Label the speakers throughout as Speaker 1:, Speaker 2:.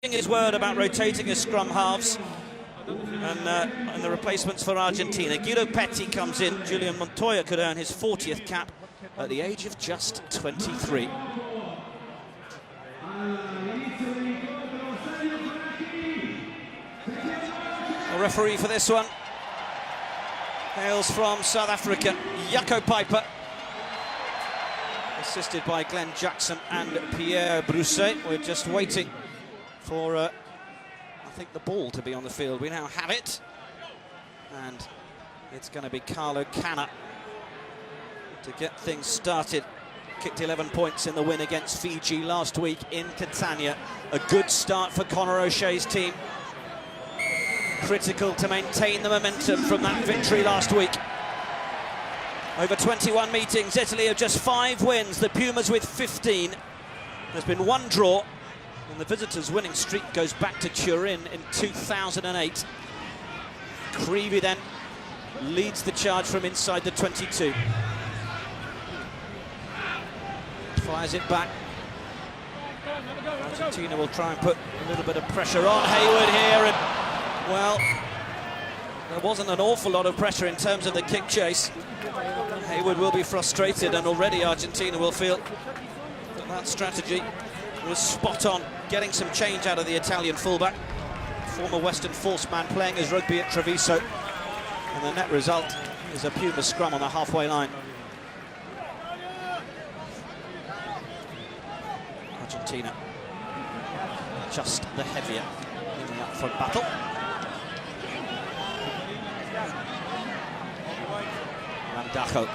Speaker 1: His word about rotating his scrum halves and the replacements for Argentina. Guido Petti comes in. Julian Montoya could earn his 40th cap at the age of just 23. The referee for this one hails from South Africa, Jaco Piper, assisted by Glenn Jackson and Pierre Brousset. We're just waiting for, I think, the ball to be on the field. We now have it, and it's going to be Carlo Canna to get things started. Kicked 11 points in the win against Fiji last week in Catania. A good start for Conor O'Shea's team. Critical to maintain the momentum from that victory last week. Over 21 meetings, Italy have just 5 wins, the Pumas with 15. There's been 1 draw, and the visitors' winning streak goes back to Turin in 2008. Creevy then leads the charge from inside the 22. Fires it back. Argentina will try and put a little bit of pressure on Hayward here, and well, there wasn't an awful lot of pressure in terms of the kick chase. Hayward will be frustrated, and already Argentina will feel that that strategy was spot on, getting some change out of the Italian fullback, former Western Force man playing his rugby at Treviso, and the net result is a Puma scrum on the halfway line. Argentina just the heavier in the up-front battle. Dacho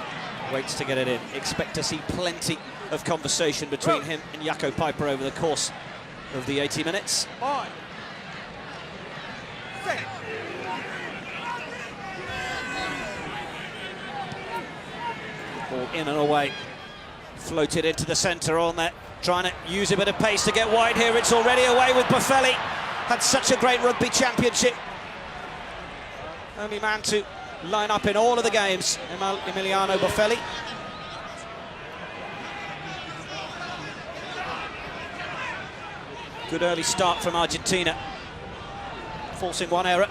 Speaker 1: waits to get it in. Expect to see plenty of conversation between him and Jaco Piper over the course of the 80 minutes. Ball in and away. Floated into the centre on that. Trying to use a bit of pace to get wide here. It's already away with Buffelli. Had such a great rugby championship. Only man to line up in all of the games, Emiliano Buffelli. Good early start from Argentina, forcing 1 error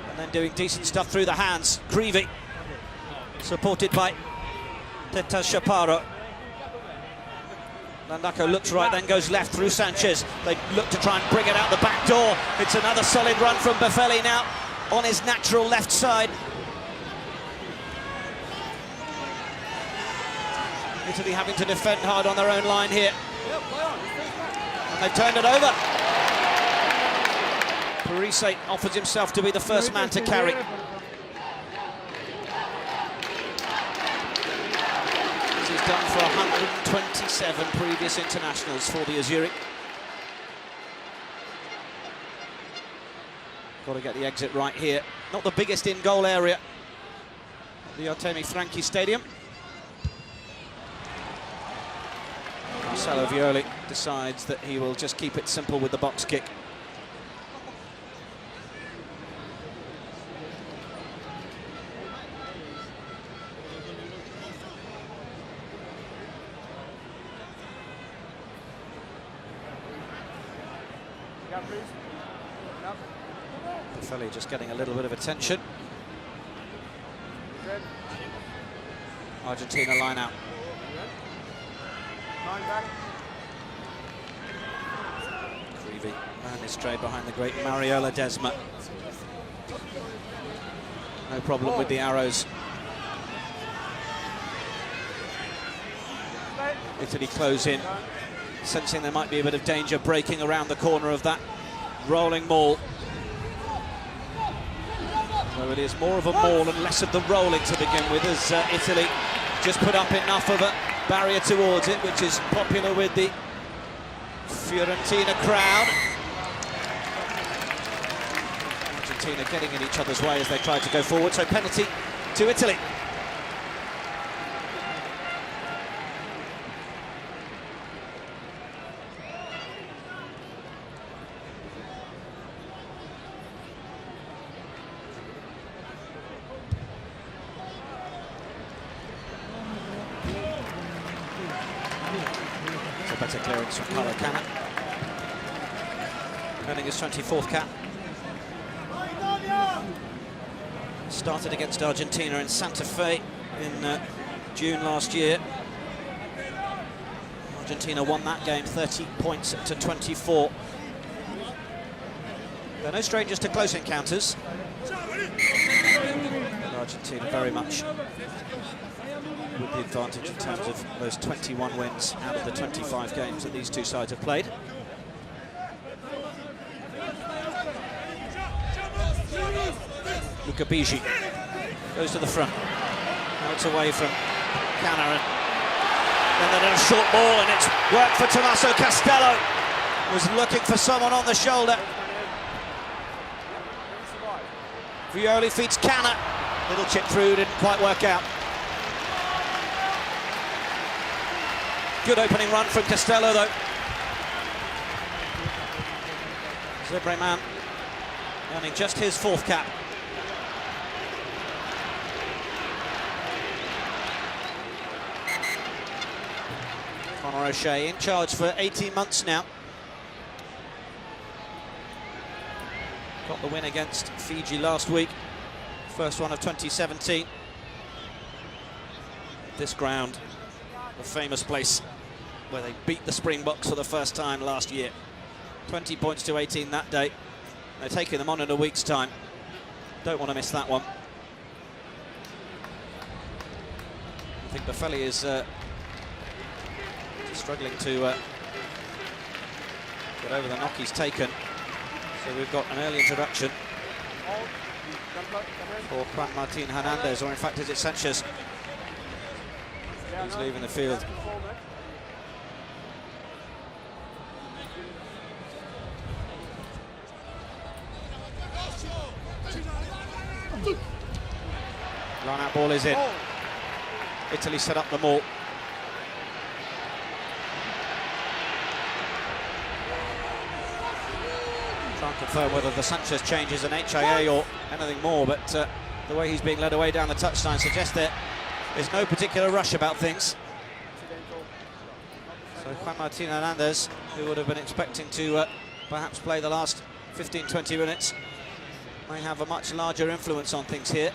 Speaker 1: and then doing decent stuff through the hands. Creevy, supported by Teta Chaparro. Landako looks right, then goes left through Sanchez. They look to try and bring it out the back door. It's another solid run from Buffelli now on his natural left side. Italy having to defend hard on their own line here. And they've turned it over. Parise offers himself to be the first man to carry. This is done for 127 previous internationals for the Azzurri. Got to get the exit right here. Not the biggest in-goal area at the Artemi Franchi Stadium. Marcelo Violi decides that he will just keep it simple with the box kick. Buffelli just getting a little bit of attention. Argentina line out. Creevy ran his trade behind the great Mario Ledesma. No problem with the arrows. Italy close in, sensing there might be a bit of danger breaking around the corner of that rolling maul. So it is more of a maul and less of the rolling to begin with, as Italy just put up enough of a barrier towards it, which is popular with the Fiorentina crowd. Argentina getting in each other's way as they try to go forward, so penalty to Italy. Better clearance from Carlo Canna. earning his 24th cap. Started against Argentina in Santa Fe in June last year. Argentina won that game 30 points to 24. They're no strangers to close encounters. Argentina very much with the advantage in terms of those 21 wins out of the 25 games that these two sides have played. Luca Bigi goes to the front. Now it's away from Canna, and then a short ball, and it's worked for Tommaso Castello. Was looking for someone on the shoulder. Violi feeds Canna. Little chip through, didn't quite work out. Good opening run from Castello, though. Zebreman earning just his 4th cap. Conor O'Shea in charge for 18 months now. Got the win against Fiji last week. First one of 2017. This ground, the famous place where they beat the Springboks for the first time last year. 20 points to 18 that day. They're taking them on in a week's time. Don't want to miss that one. I think Buffelli is struggling to get over the knock he's taken. So we've got an early introduction for Juan Martin Hernandez, or in fact is it Sanchez who's leaving the field. Line-out ball is in. Italy set up the maul. Can't confirm whether the Sanchez change is an HIA or anything more, but the way he's being led away down the touchline suggests that there's no particular rush about things. So Juan Martin Hernandez, who would have been expecting to perhaps play the last 15-20 minutes, may have a much larger influence on things here.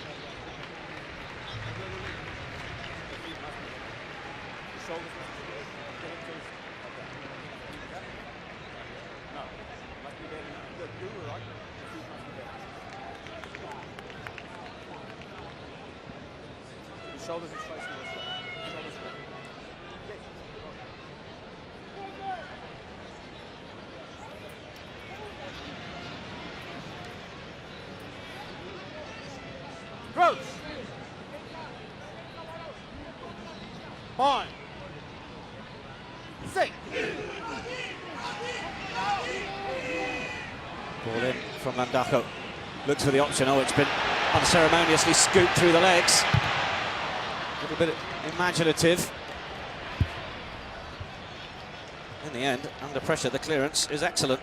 Speaker 2: Shoulders and strikes. Gross. 5. 6.
Speaker 1: Ball in from Landako. Looks for the option. Oh, it's been unceremoniously scooped through the legs. A little bit imaginative. In the end, under pressure, the clearance is excellent.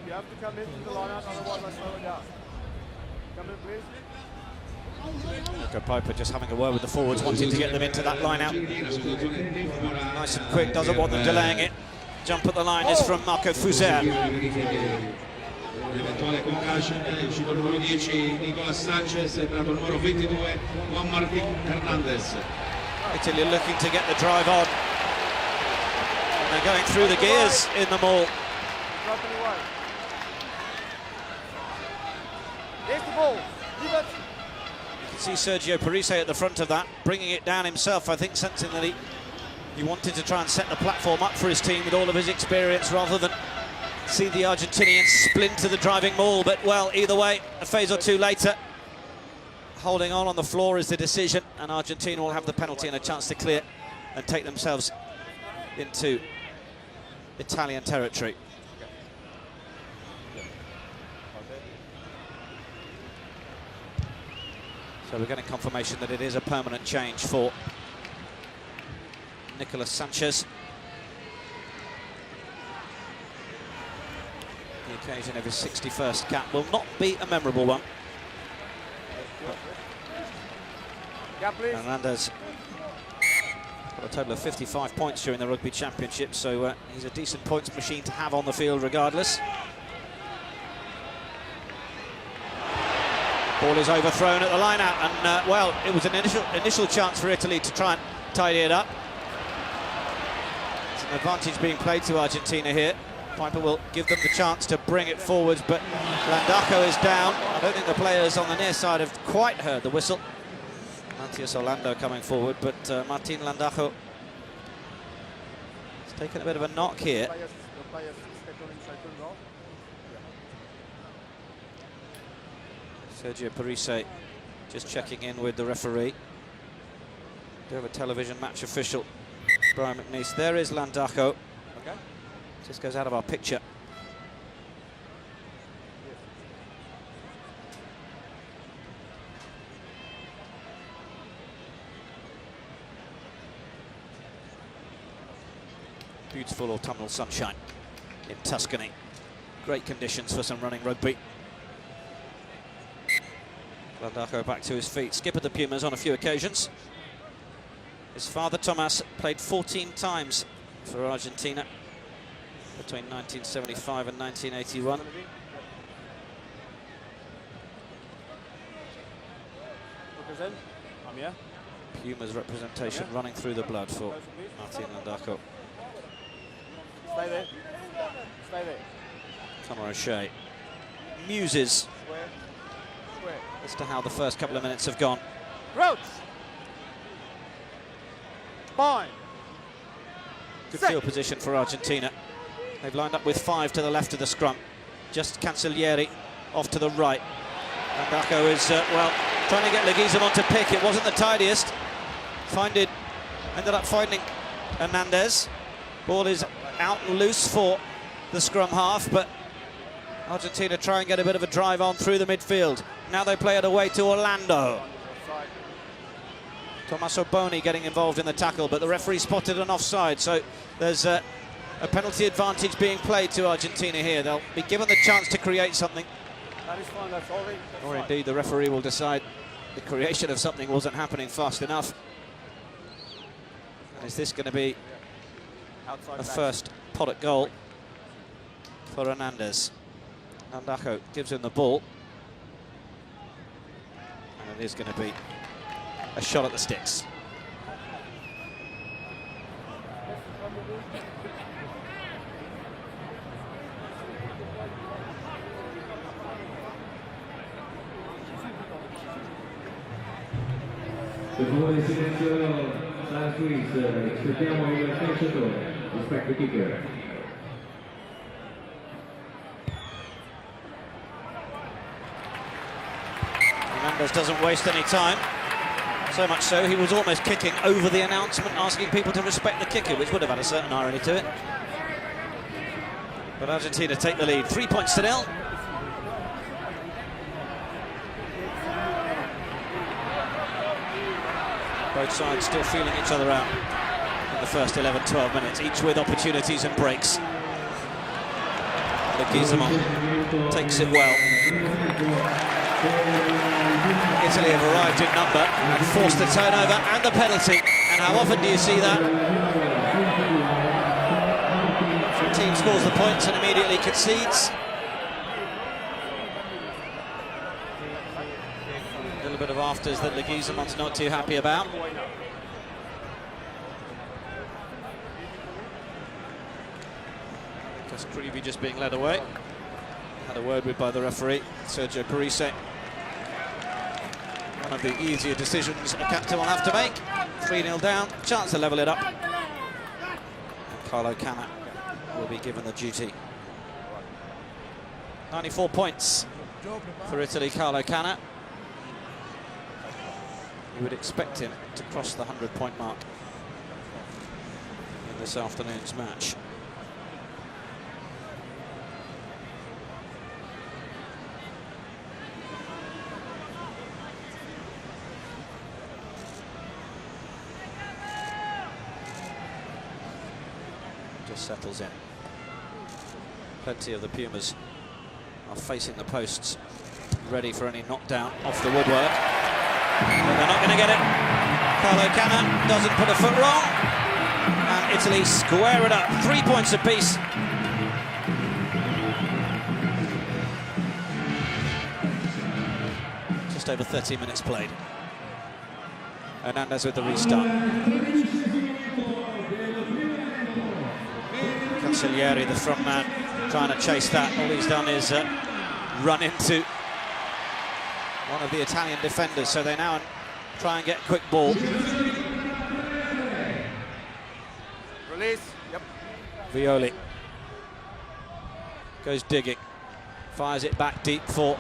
Speaker 2: You have to come into the line-out, otherwise I slow it down. Come in, please.
Speaker 1: Luca Piper just having a word with the forwards, wanting to get them into that line-out. Nice and quick, doesn't want them delaying it. Jump at the line is from Marco Fuser.
Speaker 3: L'eventuale concussion è uscito il numero 10 Nicolas Sanchez, è entrato il numero 22 Juan Martin Hernandez.
Speaker 1: Italy looking to get the drive on. And they're going through the gears in the maul.
Speaker 2: Here's the ball.
Speaker 1: You can see Sergio Parise at the front of that, bringing it down himself, I think, sensing that he wanted to try and set the platform up for his team with all of his experience rather than see the Argentinians splinter the driving maul. But, well, either way, a phase or two later, holding on the floor is the decision, and Argentina will have the penalty and a chance to clear and take themselves into Italian territory. So we're getting confirmation that it is a permanent change for Nicolas Sanchez. The occasion of his 61st cap will not be a memorable one. Hernandez got a total of 55 points during the Rugby Championship, so he's a decent points machine to have on the field regardless. Ball is overthrown at the line-out, and well, it was an initial chance for Italy to try and tidy it up. It's an advantage being played to Argentina here. Piper will give them the chance to bring it forwards, but Landako is down. I don't think the players on the near side have quite heard the whistle. Matias Orlando coming forward, but Martin Landako has taken a bit of a knock here. Sergio Parise just checking in with the referee. Do have a television match official, Brian McNeese. There is Landako.
Speaker 2: Okay.
Speaker 1: Just goes out of our picture. Beautiful autumnal sunshine in Tuscany. Great conditions for some running rugby. Landako back to his feet. Skipper the Pumas on a few occasions. His father Tomas played 14 times for Argentina between 1975 and 1981.
Speaker 2: I'm here.
Speaker 1: Pumas representation running through the blood for Martin Landako.
Speaker 2: Stay there. Stay there.
Speaker 1: Conor O'Shea muses
Speaker 2: Square. Square.
Speaker 1: as to how the first couple of minutes have gone.
Speaker 2: Roach. Fine.
Speaker 1: Good field position for Argentina. They've lined up with 5 to the left of the scrum. Just Cancellieri off to the right. Landako is, well, trying to get Leguizamon to pick. It wasn't the tidiest. Ended up finding Hernandez. Ball is out and loose for the scrum half, but Argentina try and get a bit of a drive on through the midfield. Now they play it away to Orlando. Tommaso Boni getting involved in the tackle, but the referee spotted an offside, so there's a penalty advantage being played to Argentina here. They'll be given the chance to create something.
Speaker 2: That is fine, that's all right.
Speaker 1: Or indeed the referee will decide the creation of something wasn't happening fast enough. And is this going to be a first pot at goal for Hernandez? Landako gives him the ball. And it is going to be a shot at the sticks.
Speaker 4: Per favore silenzio dalla Swiss, aspettiamo il calciatore, respect the kicker.
Speaker 1: Hernandez doesn't waste any time. So much so, he was almost kicking over the announcement, asking people to respect the kicker, which would have had a certain irony to it. But Argentina take the lead, 3 points to nil. Both sides still feeling each other out in the first 11-12 minutes, each with opportunities and breaks. Leguizamon takes it well. Italy have arrived in number and forced the turnover and the penalty. And how often do you see that? The team scores the points and immediately concedes. A little bit of afters that Leguizamon's not too happy about. Just Creevy just being led away. Had a word with by the referee, Sergio Parise. One of the easier decisions a captain will have to make. 3-0 down, chance to level it up. And Carlo Canna will be given the duty. 94 points for Italy, Carlo Canna. You would expect him to cross the 100-point mark in this afternoon's match. just settles in. Plenty of the Pumas are facing the posts, ready for any knockdown off the woodwork. But they're not going to get it. Carlo Canna doesn't put a foot wrong. And Italy square it up. 3 points apiece. Just over 30 minutes played. Hernandez with the restart. Cancellieri, the front man, trying to chase that. All he's done is run into one of the Italian defenders, so they now try and get a quick ball.
Speaker 2: Release. Yep.
Speaker 1: Violi goes digging, fires it back deep for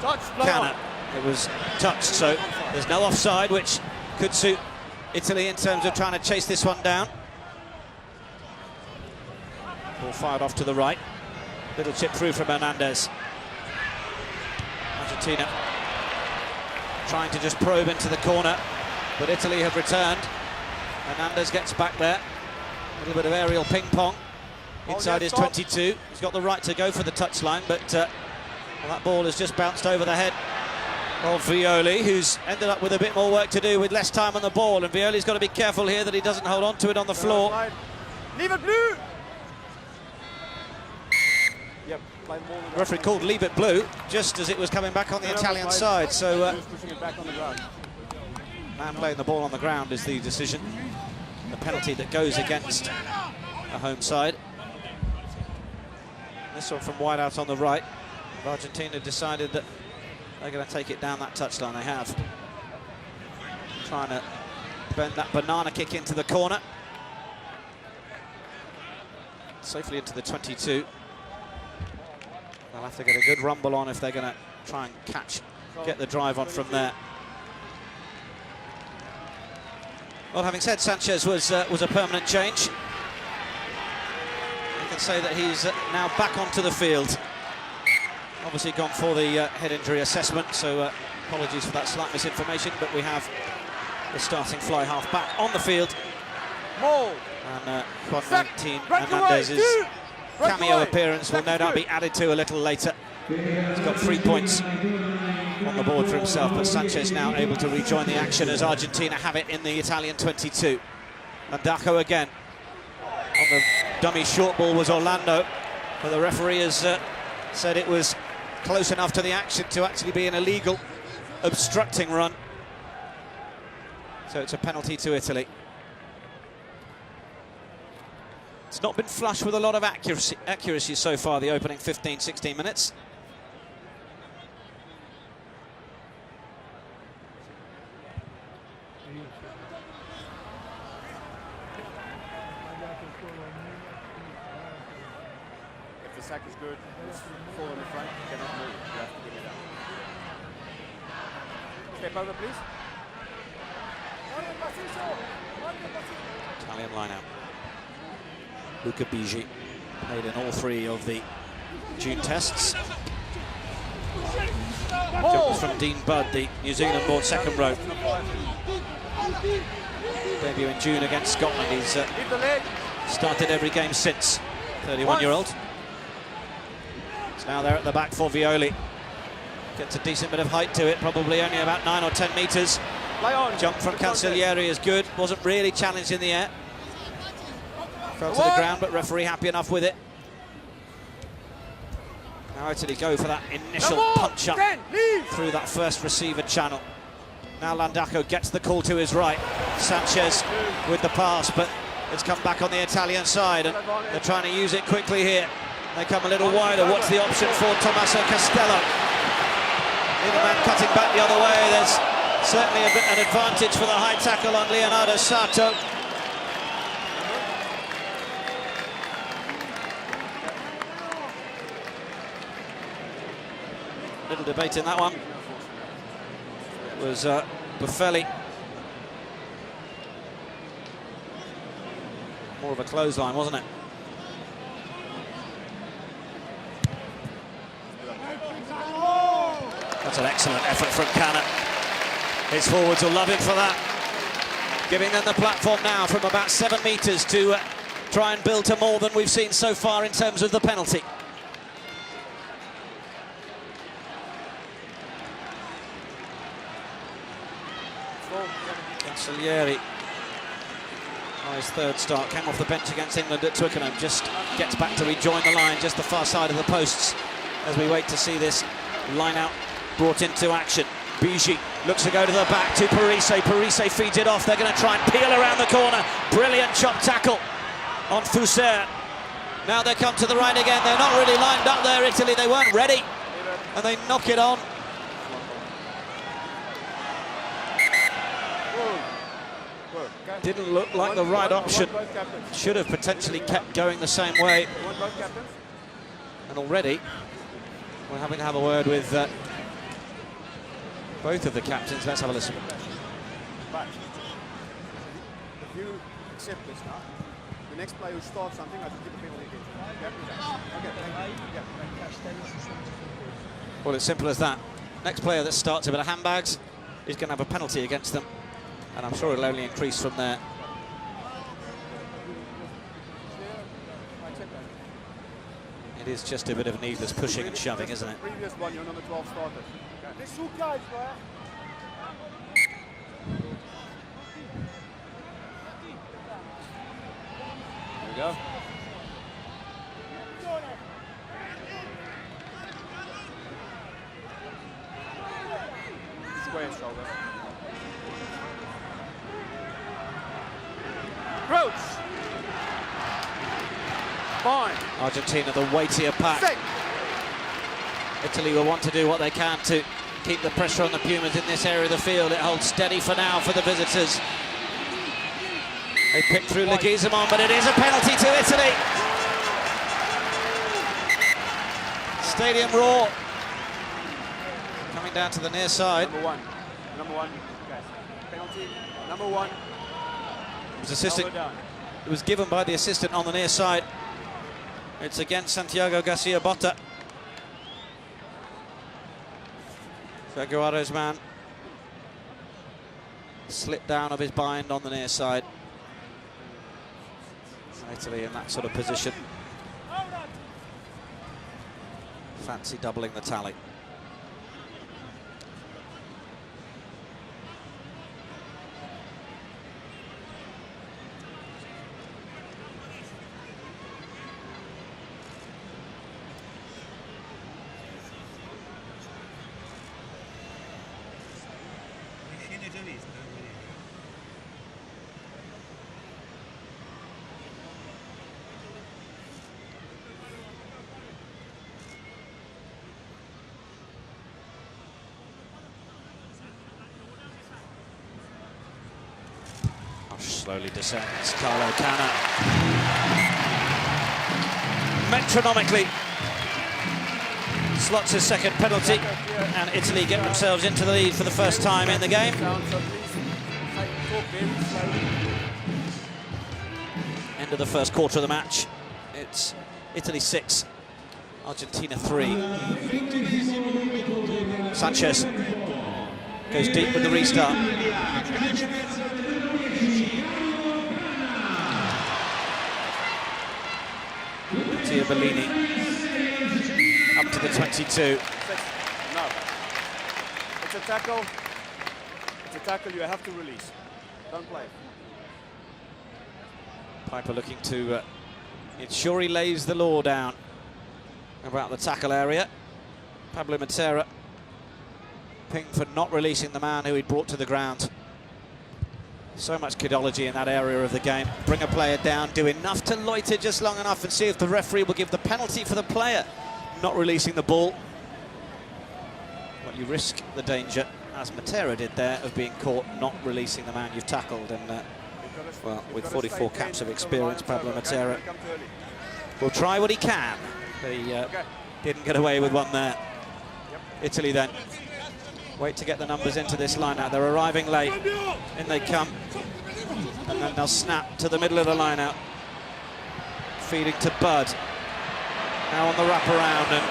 Speaker 2: Touch.
Speaker 1: Canna. It was touched, so there's no offside, which could suit Italy in terms of trying to chase this one down. Ball fired off to the right. Little chip through from Hernandez. Argentina trying to just probe into the corner, but Italy have returned. Hernandez gets back there. A little bit of aerial ping pong inside his 22. He's got the right to go for the touchline, but well, that ball has just bounced over the head of Violi, who's ended up with a bit more work to do with less time on the ball, and Violi's got to be careful here that he doesn't hold on to it on the floor.
Speaker 2: Leave it blue. Yep.
Speaker 1: The referee called leave it blue just as it was coming back on the Italian side, so
Speaker 2: pushing it back on the ground.
Speaker 1: man playing the ball on the ground is the decision. The penalty that goes against a home side. This one from wide out on the right. Argentina decided that they're going to take it down that touchline. They have. Trying to bend that banana kick into the corner. Safely into the 22. They'll have to get a good rumble on if they're going to try and get the drive on from there. Well, having said Sanchez was a permanent change, you can say that he's now back onto the field. Obviously gone for the head injury assessment, so apologies for that slight misinformation, but we have the starting fly half back on the field. And Quentin Hernandez's cameo appearance will no doubt be added to a little later. He's got 3 points on the board for himself, but Sanchez now able to rejoin the action as Argentina have it in the Italian 22. Landacco again. On the dummy short ball was Orlando, but the referee has said it was close enough to the action to actually be an illegal obstructing run. So it's a penalty to Italy. It's not been flush with a lot of accuracy so far, the opening 15-16 minutes.
Speaker 2: If the sack is good, it's full in the front, you cannot move. You have to give it out. Step over, please.
Speaker 1: Italian line-out. Luca Bigi played in all 3 of the June tests. Jumpers from Dean Budd, the New Zealand-born second row. Debut in June against Scotland. He's started every game since. 31-year-old. It's now there at the back for Violi. Gets a decent bit of height to it, probably only about 9 or 10 metres. Jump from Cancellieri is good. Wasn't really challenged in the air. Fell to the ground, but referee happy enough with it. Now Italy go for that initial punch up through that first receiver channel. Now Landacco gets the call to his right. Sanchez with the pass, but it's come back on the Italian side, and they're trying to use it quickly here. They come a little wider. What's the option for Tommaso Castello? Either man cutting back the other way. There's certainly an advantage for the high tackle on Leonardo Sato. Little debate in that one. It was Buffelli. More of a clothesline, wasn't it? That's an excellent effort from Canna. His forwards will love him for that. Giving them the platform now from about 7 metres to try and build to more than we've seen so far in terms of the penalty. Cancellieri, on his third start, came off the bench against England at Twickenham, just gets back to rejoin the line, just the far side of the posts, as we wait to see this line-out brought into action. Bigi looks to go to the back to Parise. Parise feeds it off. They're going to try and peel around the corner. Brilliant chop tackle on Fusser. Now they come to the right again. They're not really lined up there, Italy. They weren't ready. And they knock it on. Didn't look like the right option. Should have potentially kept going the same way. And already we're having to have a word with both of the captains. Let's have a listen.
Speaker 2: But if you accept this now, the next player who starts something, I can give a penalty again.
Speaker 1: Well, it's simple as that. Next player that starts a bit of handbags is going to have a penalty against them, and I'm sure it'll only increase from there. It is just a bit of needless pushing and shoving, isn't it?
Speaker 2: Previous one, your number 12 started. There we go. Square shoulder. Roach. Fine.
Speaker 1: Argentina, the weightier pack.
Speaker 2: Six.
Speaker 1: Italy will want to do what they can to keep the pressure on the Pumas in this area of the field. It holds steady for now for the visitors. They pick through Leguizamon, but it is a penalty to Italy. Stadium roar. Coming down to the near side.
Speaker 2: Number one. Okay. Penalty. Number one.
Speaker 1: It was given by the assistant on the near side. It's against Santiago Garcia Botta. Figueiredo's man slipped down of his bind on the near side. Italy in that sort of position. Fancy doubling the tally. Slowly descends Carlo Canna. Metronomically slots his second penalty, and Italy get themselves into the lead for the first time in the game. End of the first quarter of the match. It's Italy 6, Argentina 3. Sanchez goes deep with the restart. Bellini up to the 22.
Speaker 2: No. It's a tackle. It's a tackle you have to release. Don't play.
Speaker 1: Piper looking to ensure he lays the law down about the tackle area. Pablo Matera pinged for not releasing the man who he'd brought to the ground. So much kidology in that area of the game. Bring a player down, do enough to loiter just long enough and see if the referee will give the penalty for the player not releasing the ball. Well, you risk the danger, as Matera did there, of being caught not releasing the man you've tackled. And well, with 44 caps of experience, Pablo Matera will try what he can, but he didn't get away with one there. Italy then wait to get the numbers into this line-out. They're arriving late. In they come. And then they'll snap to the middle of the line-out. Feeding to Bud. Now on the wraparound. And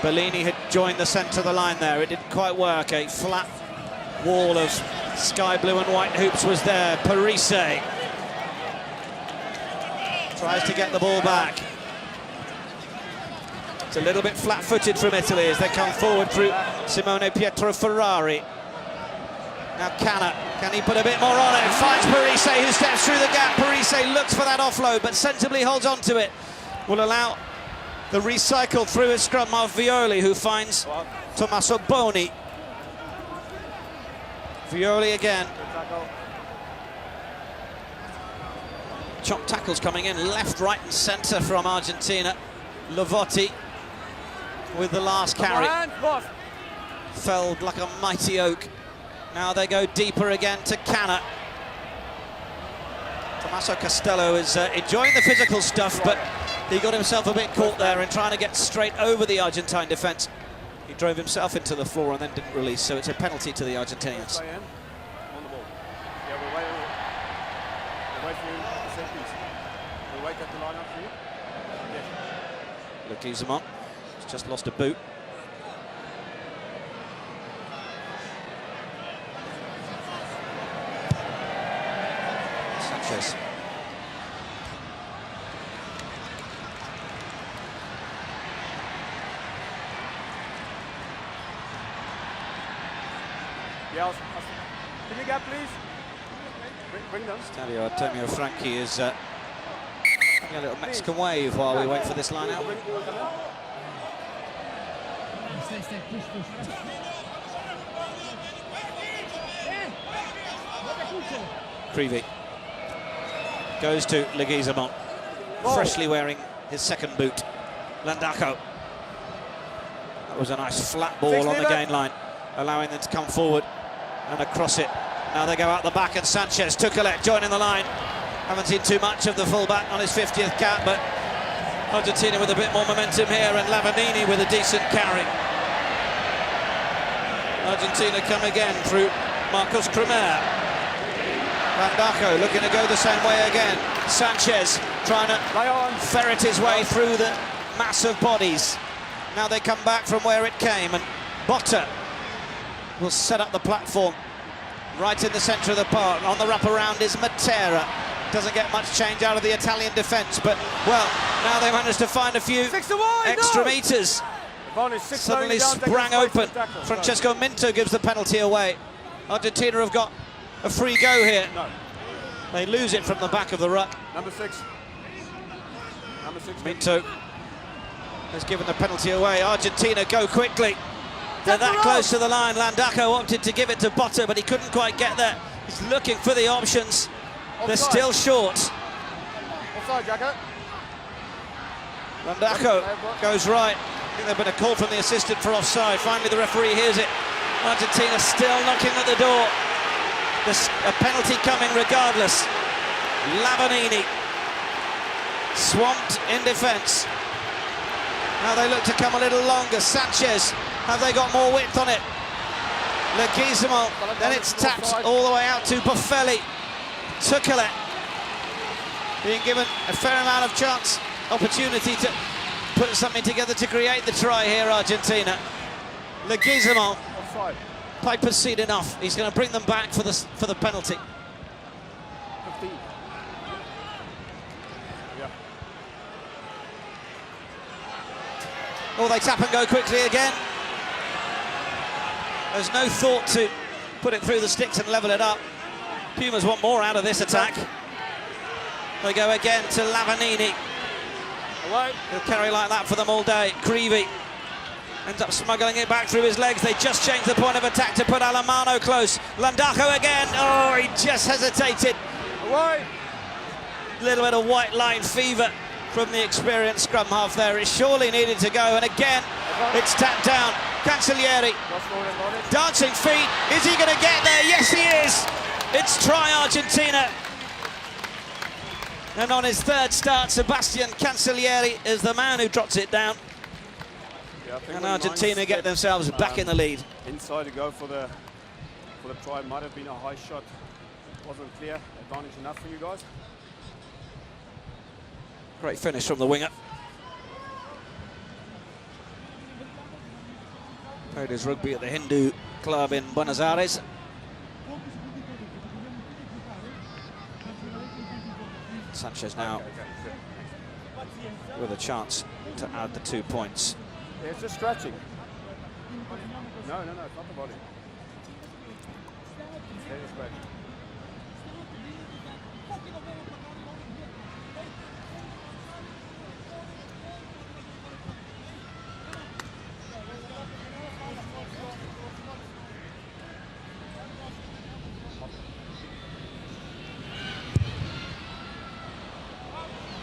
Speaker 1: Bellini had joined the centre of the line there. It didn't quite work. A flat wall of sky blue and white hoops was there. Parise Tries to get the ball back. It's a little bit flat-footed from Italy as they come forward through Simone Pietro Ferrari. Now Canna, can he put a bit more on it? Finds Parise, who steps through the gap. Parise looks for that offload, but sensibly holds on to it. Will allow the recycle through his scrum half Violi, who finds Tommaso Boni. Violi again. Chop tackles coming in left, right and centre from Argentina. Lavotti with the last carry. Felled like a mighty oak. Now they go deeper again to Canna. Tommaso Castello is enjoying the physical stuff, but he got himself a bit caught there in trying to get straight over the Argentine defence. He drove himself into the floor and then didn't release, so it's a penalty to the Argentinians. Leguizamon has just lost a boot. Sanchez.
Speaker 2: Yeah, can you get please? Bring them.
Speaker 1: Stadio Artemio Franchi is having a little Mexican wave while we wait for this line out. Creevy goes to Leguizamon, freshly wearing his second boot. Landako. That was a nice flat ball on the gain line, allowing them to come forward and across it. Now they go out the back, and Sanchez, Tukelet joining the line. Haven't seen too much of the fullback on his 50th cap, but Argentina with a bit more momentum here, and Lavanini with a decent carry. Argentina come again through Marcos Kremer. Landako looking to go the same way again. Sanchez trying to ferret his way through the mass of bodies. Now they come back from where it came, and Botta will set up the platform right in the centre of the park. On the wraparound is Matera. Doesn't get much change out of the Italian defence, but, well, now they managed to find a few extra metres. Suddenly sprang open. Francesco Minto gives the penalty away. Argentina have got a free go here. They lose it from the back of the ruck.
Speaker 2: Number six.
Speaker 1: Minto has given the penalty away. Argentina go quickly. They're that close to the line. Landako opted to give it to Botta, but he couldn't quite get there. He's looking for the options. They're still short.
Speaker 2: Offside, Jacko.
Speaker 1: Landako goes right. I think there's been a call from the assistant for offside. Finally, the referee hears it. Argentina still knocking at the door. There's a penalty coming regardless. Lavanini swamped in defence. Now they look to come a little longer. Sanchez, have they got more width on it? Leguizamon, then it's tapped all the way out to Boffelli. Tukelet being given a fair amount of chance, opportunity to put something together to create the try here, Argentina. Leguizamon, Piper's seen enough. He's going to bring them back for the penalty.
Speaker 2: 15. Yeah.
Speaker 1: Oh, they tap and go quickly again. There's no thought to put it through the sticks and level it up. Pumas want more out of this attack. They go again to Lavanini. He'll carry like that for them all day. Creevy ends up smuggling it back through his legs. They just changed the point of attack to put Alamano close. Landako again. Oh, he just hesitated. A little bit of white line fever from the experienced scrum half there. It surely needed to go, and again it's tapped down. Cancellieri, dancing feet. Is he going to get there? Yes, he is. It's try Argentina. And on his third start, Sebastian Cancellieri is the man who drops it down.
Speaker 2: Yeah,
Speaker 1: and Argentina get themselves back in the lead.
Speaker 2: Inside to go for the try. Might have been a high shot. Wasn't clear. Advantage enough for you guys.
Speaker 1: Great finish from the winger. Played his rugby at the Hindu club in Buenos Aires. Sanchez now with a chance to add the 2 points.
Speaker 2: Yeah, it's just scratching. No, it's not the body. It's a scratch.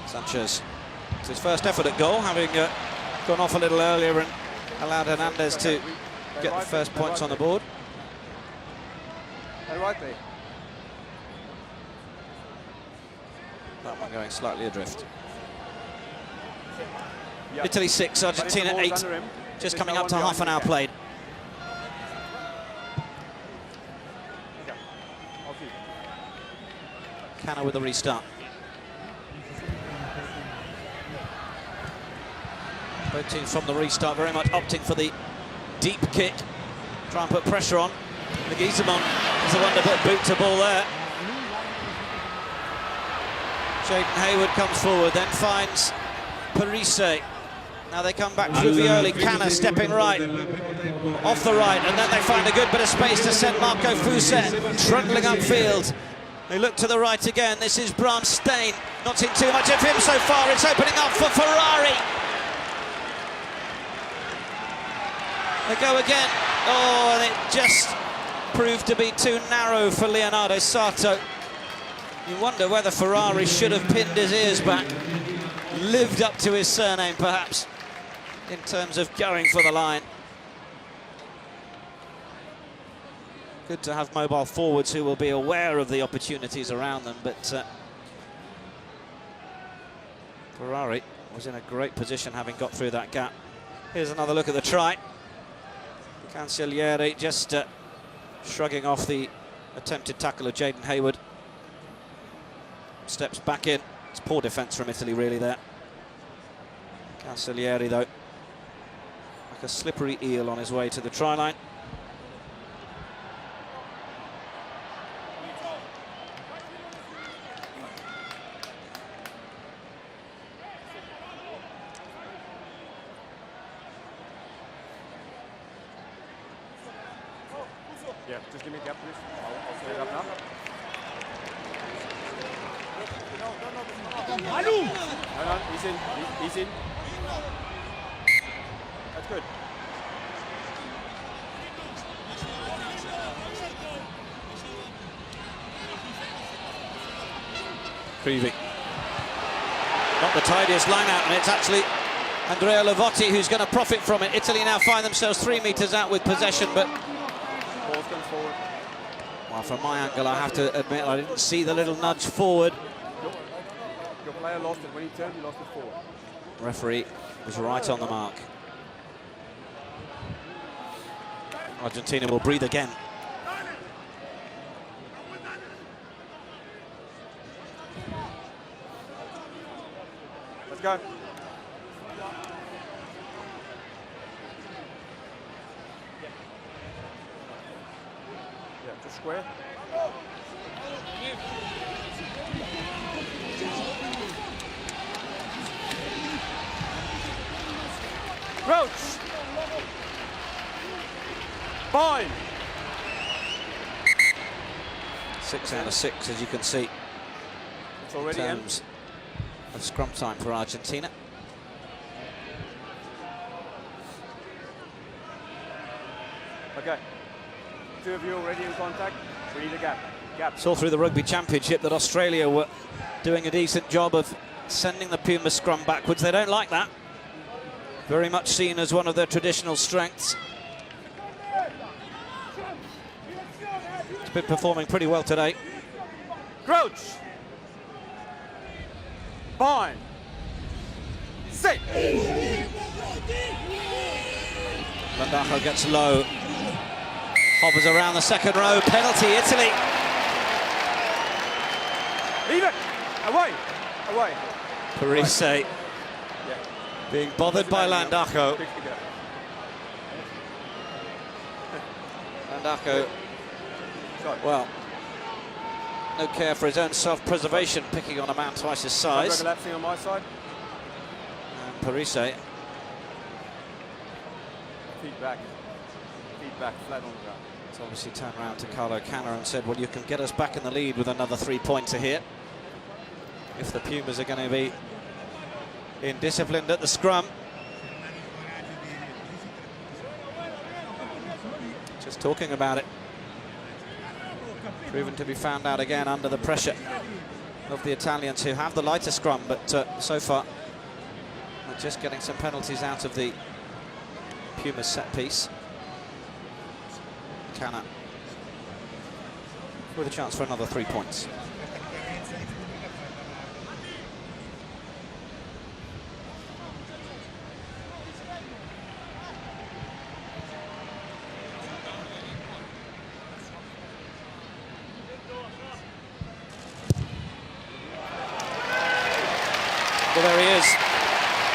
Speaker 1: Sanchez, it's his first effort at goal, having gone off a little earlier and allowed Hernandez to get the first points on the board.
Speaker 2: Right there.
Speaker 1: That one going slightly adrift.
Speaker 2: Yep.
Speaker 1: Italy 6, Argentina 8, just coming up to half an hour played.
Speaker 2: Okay. Off you.
Speaker 1: Canna with the restart. Both teams from the restart very much opting for the deep kick. Try and put pressure on. Leguizamon is the one to put boot to ball there. Jaden Hayward comes forward, then finds Parise. Now they come back through Violi. Canna stepping right, off the right, and then they find a good bit of space to send Marco Fuset trundling upfield. They look to the right again. This is Bram Steen. Not seen too much of him so far. It's opening up for Ferrari. They go again. Oh, and it just proved to be too narrow for Leonardo Sato. You wonder whether Ferrari should have pinned his ears back, lived up to his surname perhaps, in terms of going for the line. Good to have mobile forwards who will be aware of the opportunities around them, but Ferrari was in a great position having got through that gap. Here's another look at the try. Cancelliere just shrugging off the attempted tackle of Jaden Hayward. Steps back in. It's poor defence from Italy really there. Cancelliere though, like a slippery eel on his way to the try line.
Speaker 2: Yeah, just give me a gap, please. I'll set it up now. No, he's in. He's in. That's good.
Speaker 1: Creevy. Not the tidiest line out, and it's actually Andrea Lavotti who's going to profit from it. Italy now find themselves 3 metres out with possession, but
Speaker 2: Ball comes forward.
Speaker 1: well, from my angle, I have to admit I didn't see the little nudge forward.
Speaker 2: Your player lost it. When he turned, he lost it forward.
Speaker 1: Referee was right on the mark. Argentina will breathe again.
Speaker 2: Let's go. Yeah, just square. Roach. Fine.
Speaker 1: 6 out of 6, as you can see,
Speaker 2: It's
Speaker 1: in
Speaker 2: already in.
Speaker 1: terms of scrum time for Argentina.
Speaker 2: Okay. 2 of you already in contact. We need a gap. Gap.
Speaker 1: Saw through the Rugby Championship that Australia were doing a decent job of sending the Pumas scrum backwards. They don't like that. Very much seen as one of their traditional strengths. It's been performing pretty well today.
Speaker 2: Crouch. Fine. Sit.
Speaker 1: Landajo gets low. Hovers around the second row. Penalty, Italy.
Speaker 2: Leave it. Away. Away.
Speaker 1: Parise
Speaker 2: Yeah.
Speaker 1: being bothered by Landajo. Landajo, well, no care for his own self-preservation, picking on a man twice his size.
Speaker 2: Collapsing on my side.
Speaker 1: And Parise.
Speaker 2: Feet back, flat on the ground.
Speaker 1: It's obviously turned around to Carlo Canna and said, well, you can get us back in the lead with another 3-pointer here. If the Pumas are going to be indisciplined at the scrum. Just talking about it. Proven to be found out again under the pressure of the Italians, who have the lighter scrum, but so far are just getting some penalties out of the Pumas set piece. Canna with a chance for another 3 points. Well, there he is.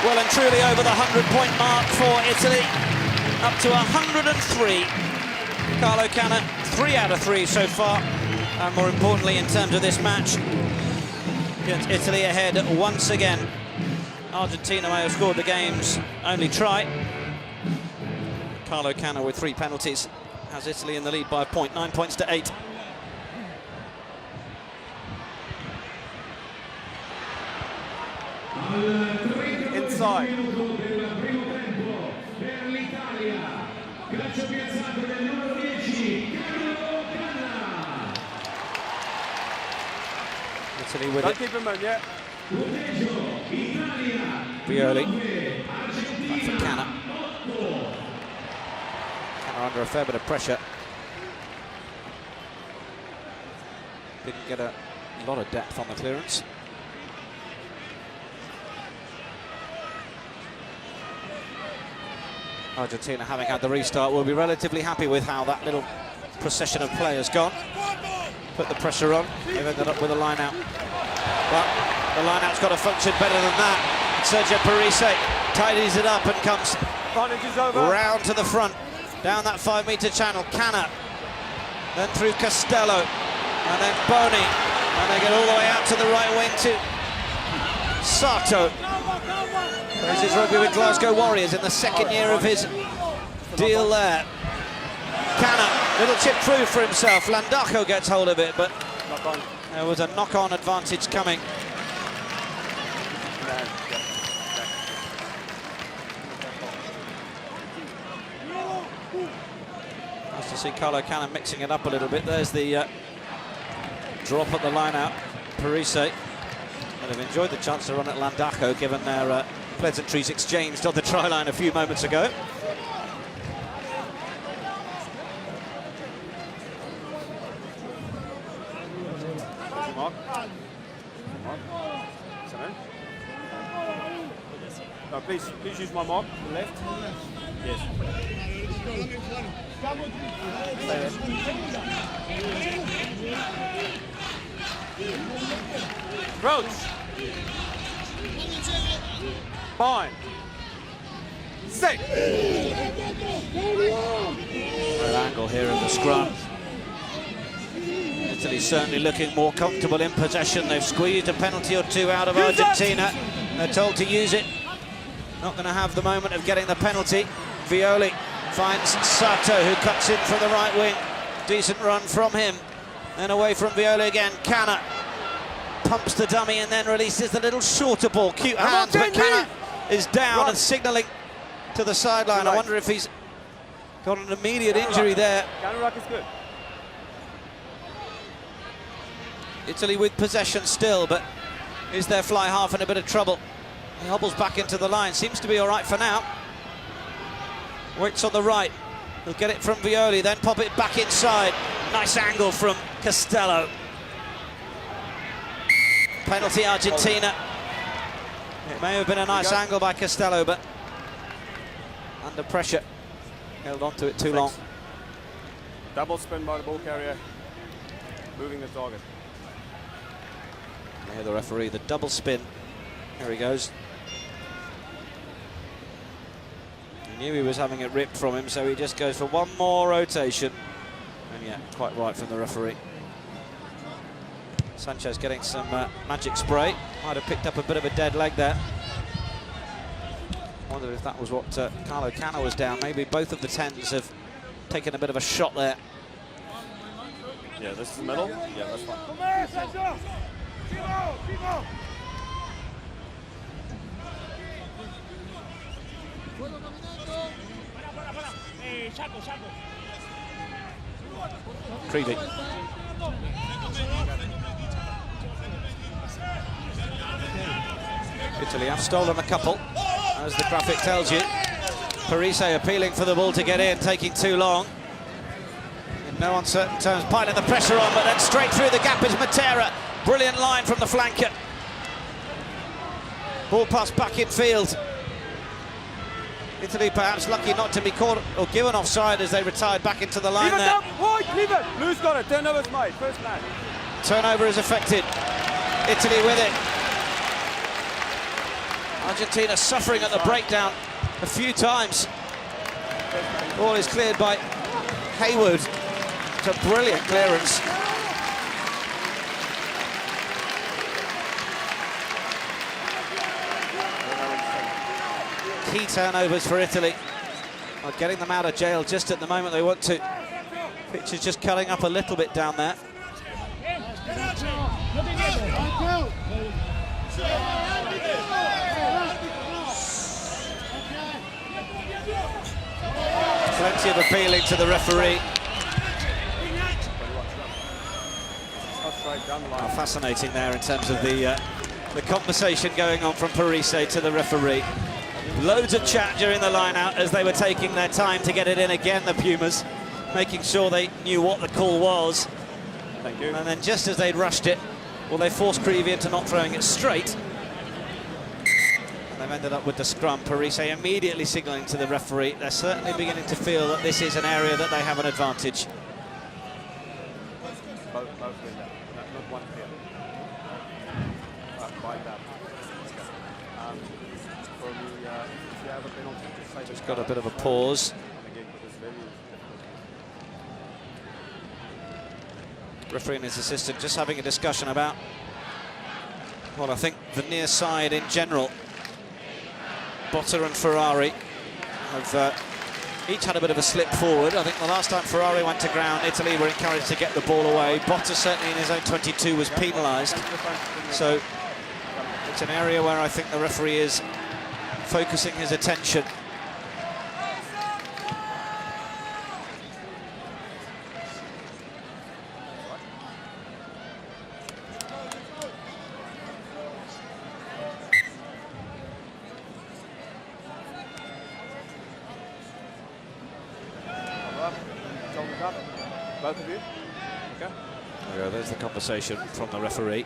Speaker 1: Well and truly over the 100-point mark for Italy. Up to 103. Carlo Canna, 3 out of 3 so far. And more importantly, in terms of this match, Italy ahead once again. Argentina may have scored the game's only try. Carlo Canna with 3 penalties has Italy in the lead by a point, 9 points to 8.
Speaker 2: Inside.
Speaker 1: Italy with
Speaker 2: Don't
Speaker 1: it.
Speaker 2: keep him on yet.
Speaker 1: Violi. Back for Canna. Canna under a fair bit of pressure. Didn't get a lot of depth on the clearance. Argentina, having had the restart, will be relatively happy with how that little procession of play has gone. Put the pressure on. They've ended up with a line-out. But the line-out's got to function better than that. Sergio Parise tidies it up and comes round to the front. Down that 5-metre channel. Canna. Then through Costello. And then Boni. And they get all the way out to the right wing to Sato. Plays his rugby with Glasgow Warriors in the 2nd year of his deal there. Canna, little chip through for himself. Landaco gets hold of it, but there was a knock-on advantage coming. Nice to see Carlo Canna mixing it up a little bit. There's the drop at the line-out. Parise would have enjoyed the chance to run at Landaco, given their pleasantries exchanged on the try line a few moments ago.
Speaker 2: Mark. No, please use my mark. Left. Yes. Roach. Fine. 6.
Speaker 1: Good angle here of the scrum. Italy certainly looking more comfortable in possession. They've squeezed a penalty or 2 out of Argentina. They're told to use it. Not going to have the moment of getting the penalty. Violi finds Sato, who cuts in from the right wing. Decent run from him. Then away from Violi again. Canna pumps the dummy and then releases the little shorter ball. Cute hands, but Canna is down and signalling to the sideline. I wonder if he's got an immediate injury there.
Speaker 2: Counter ruck is good.
Speaker 1: Italy with possession still, but is their fly half in a bit of trouble? He hobbles back into the line. Seems to be all right for now. Waits on the right. He'll get it from Violi, then pop it back inside. Nice angle from Costello. Penalty Argentina. It may have been a nice angle by Costello, but under pressure. Held on to it too long.
Speaker 2: Double spin by the ball carrier. Moving the target.
Speaker 1: Here the referee, the double spin. Here he goes. He knew he was having it ripped from him, so he just goes for one more rotation. And yeah, quite right from the referee. Sanchez getting some magic spray. Might have picked up a bit of a dead leg there. Wondered if that was what Carlo Cano was down. Maybe both of the 10s have taken a bit of a shot there.
Speaker 2: Yeah, this is the middle. Yeah, that's fine.
Speaker 1: Creevy. Italy have stolen a couple, as the graphic tells you. Parise appealing for the ball to get in, taking too long. In no uncertain terms, piling the pressure on, but then straight through the gap is Matera. Brilliant line from the flanker. Ball passed back in field. Italy perhaps lucky not to be caught or given offside as they retired back into the line there.
Speaker 2: Leave it! Blue's got it. Turnover's made. First man.
Speaker 1: Turnover is affected. Italy with it. Argentina suffering at the breakdown a few times. Ball is cleared by Hayward. It's a brilliant clearance. Key turnovers for Italy. Well, getting them out of jail just at the moment they want to. Pitch is just cutting up a little bit down there. Plenty of appealing to the referee. Oh, fascinating there in terms of the conversation going on from Parise to the referee. Loads of chat during the line-out as they were taking their time to get it in again, the Pumas, making sure they knew what the call was.
Speaker 2: Thank you.
Speaker 1: And then just as they'd rushed it, well, they forced Creevy into not throwing it straight. And they've ended up with the scrum. Parise immediately signalling to the referee. They're certainly beginning to feel that this is an area that they have an advantage.
Speaker 2: Both not one clear.
Speaker 1: Just got a bit of a pause. Referee and his assistant just having a discussion about, well, I think the near side in general. Botta and Ferrari have each had a bit of a slip forward. I think the last time Ferrari went to ground, Italy were encouraged to get the ball away. Botta certainly in his own 22 was penalised. So it's an area where I think the referee is focusing his attention.
Speaker 2: Both of you? Okay.
Speaker 1: Yeah, there's the conversation from the referee.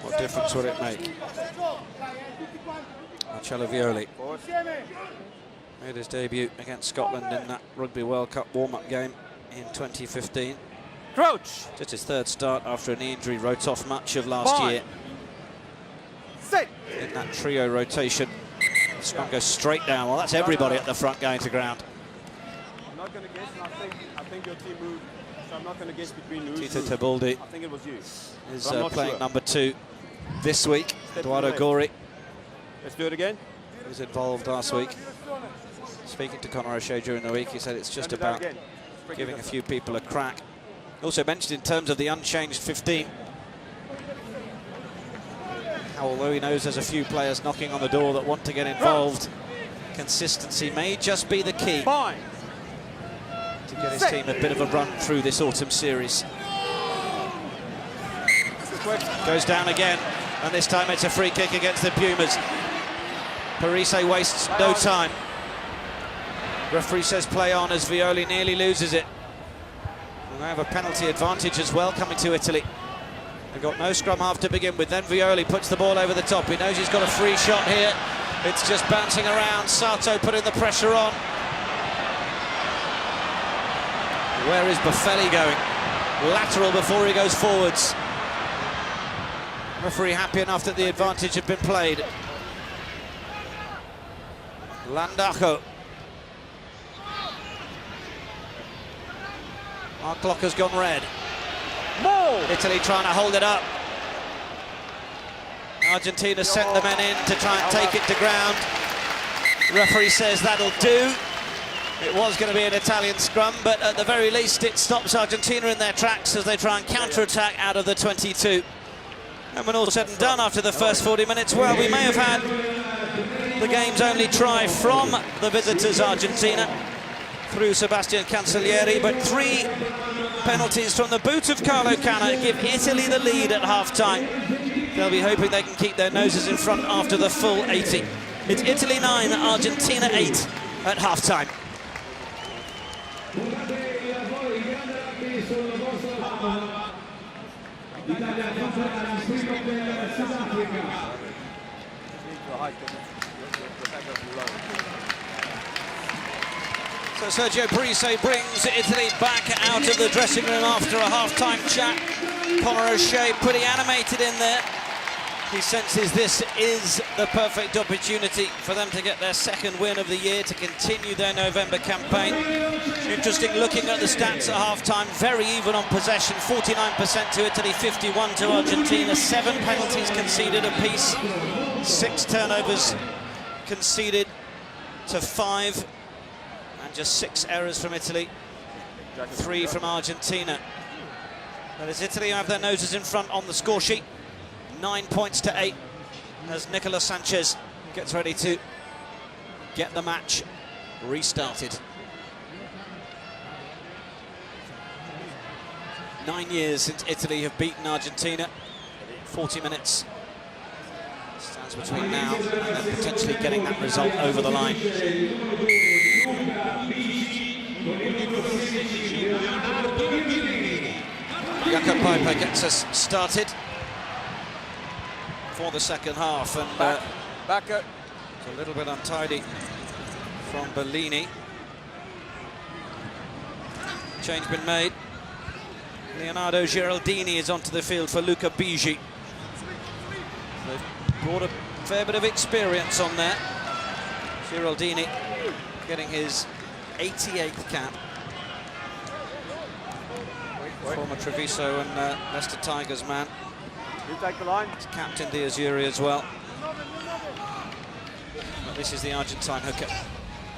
Speaker 1: What difference would it make? Marcello Violi made his debut against Scotland in that Rugby World Cup warm-up game in 2015.
Speaker 2: Crouch!
Speaker 1: Just his third start after a knee injury, wrote off much of last year.
Speaker 2: Sit!
Speaker 1: In that trio rotation. The scrum goes straight down. Well, that's everybody at the front going to ground.
Speaker 2: I'm not going to guess, and I think your team moved, so I'm not going to guess between who's
Speaker 1: Tito
Speaker 2: who.
Speaker 1: Tebaldi
Speaker 2: I think it was you.
Speaker 1: is
Speaker 2: I'm not
Speaker 1: playing
Speaker 2: sure.
Speaker 1: number 2 this week.
Speaker 2: Step
Speaker 1: Eduardo
Speaker 2: to the
Speaker 1: Gori
Speaker 2: Let's do it again.
Speaker 1: was involved last week. Speaking to Conor O'Shea during the week, he said it's just about giving a few people a crack. Also mentioned in terms of the unchanged 15, how although he knows there's a few players knocking on the door that want to get involved, consistency may just be the key to get his team a bit of a run through this autumn series. Goes down again, and this time it's a free kick against the Pumas. Parise wastes no time. Referee says play on as Violi nearly loses it. And they have a penalty advantage as well coming to Italy. They've got no scrum half to begin with. Then Violi puts the ball over the top. He knows he's got a free shot here. It's just bouncing around. Sato putting the pressure on. Where is Buffelli going? Lateral before he goes forwards. Referee happy enough that the advantage had been played. Landaco. Our clock has gone red. Italy trying to hold it up. Argentina sent the men in to try and take it to ground. Referee says that'll do. It was going to be an Italian scrum, but at the very least it stops Argentina in their tracks as they try and counter-attack out of the 22. And when all's said and done after the first 40 minutes, well, we may have had the game's only try from the visitors, Argentina, through Sebastian Cancellieri, but 3 penalties from the boot of Carlo Canna give Italy the lead at half-time. They'll be hoping they can keep their noses in front after the full 80. It's Italy 9, Argentina 8 at half-time. So Sergio Parisse brings Italy back out of the dressing room after a half-time chat. Conor O'Shea pretty animated in there. He senses this is the perfect opportunity for them to get their second win of the year, to continue their November campaign. Interesting looking at the stats at half-time, very even on possession, 49% to Italy, 51 to Argentina, 7 penalties conceded apiece, 6 turnovers conceded to 5, and just 6 errors from Italy, 3 from Argentina. But it's Italy who have their noses in front on the score sheet. 9 points to 8 as Nicolas Sanchez gets ready to get the match restarted. 9 years since Italy have beaten Argentina. 40 minutes stands between now and then potentially getting that result over the line. Jakob Piper gets us started for the second half, and
Speaker 2: Back
Speaker 1: it's a little bit untidy from Bellini. Change been made. Leonardo Giraldini is onto the field for Luca Bigi. They've brought a fair bit of experience on there. Giraldini getting his 88th cap. Former Treviso and Leicester Tigers man.
Speaker 2: You take the line.
Speaker 1: He's captain the Azzurri as well. But this is the Argentine hooker.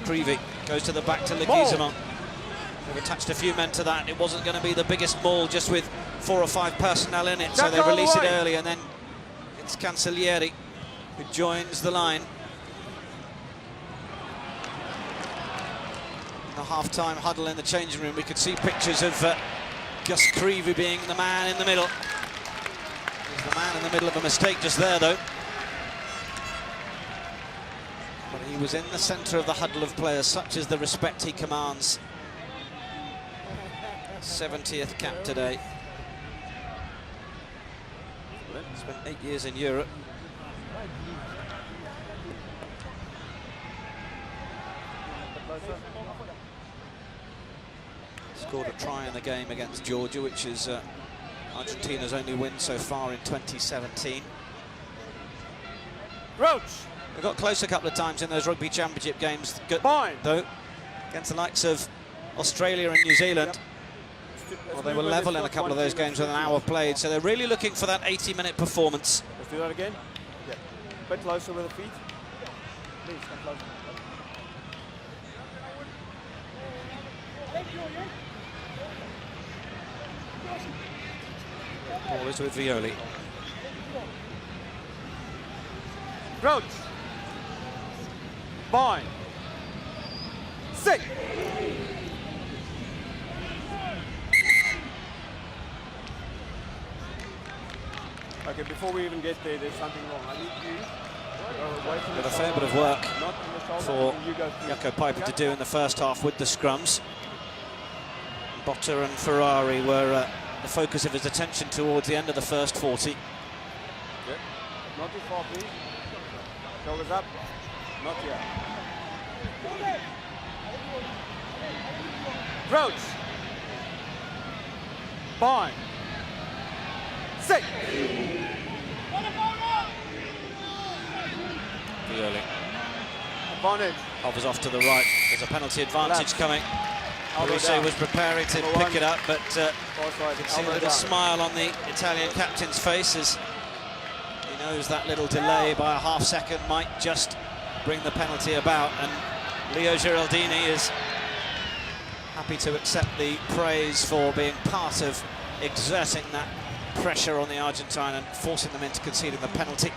Speaker 1: Creevy goes to the back to Leguizamon. They've attached a few men to that. It wasn't going to be the biggest ball, just with 4 or 5 personnel in it, so they release it early, and then it's Cancellieri who joins the line. In the half-time huddle in the changing room, we could see pictures of Gus Creevy being the man in the middle. He's the man in the middle of a mistake just there, though. But he was in the centre of the huddle of players, such as the respect he commands. 70th cap today. Spent 8 years in Europe. Scored a try in the game against Georgia, which is Argentina's only win so far in 2017.
Speaker 2: Roach.
Speaker 1: They got close a couple of times in those rugby championship games, though, against the likes of Australia and New Zealand. Well, they were level in a couple of those games with an hour played, so they're really looking for that 80-minute performance.
Speaker 2: Let's do that again. Yeah. A bit closer with the feet. Please, come closer.
Speaker 1: Ball is with Violi.
Speaker 2: Roach. Bind. Sit. Okay, before we even get there, there's something wrong. I need you to go away from
Speaker 1: Got a fair bit of work for
Speaker 2: you go
Speaker 1: Jakob Piper to do in the first half with the scrums. Botta and Ferrari were the focus of his attention towards the end of the first 40.
Speaker 2: Good. Not too far, please. Shoulders up. Not yet. Roach. Bind. Sit.
Speaker 1: Violi
Speaker 2: Advantage.
Speaker 1: hovers off to the right. There's a penalty advantage coming. Parisse was preparing to pick it up, but you can see a little smile on the Italian captain's face as he knows that little delay by a half second might just bring the penalty about, and Leo Giraldini is happy to accept the praise for being part of exerting that pressure on the Argentine and forcing them into conceding the penalty.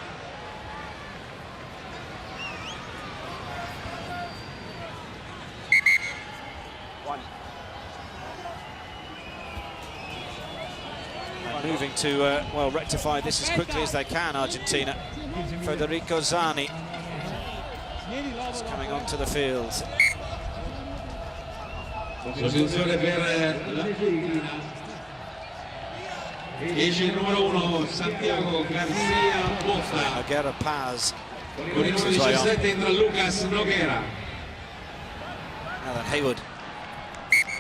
Speaker 1: And moving to, well, rectify this as quickly as they can, Argentina. Federico Zani is coming onto the field.
Speaker 3: Sostituzione per l'Argentina. Esce il numero 1 Santiago Garcia Botta.
Speaker 1: Nogueira Paz.
Speaker 3: Con il numero 17 entra Lucas Nogueira.
Speaker 1: Now then, Hayward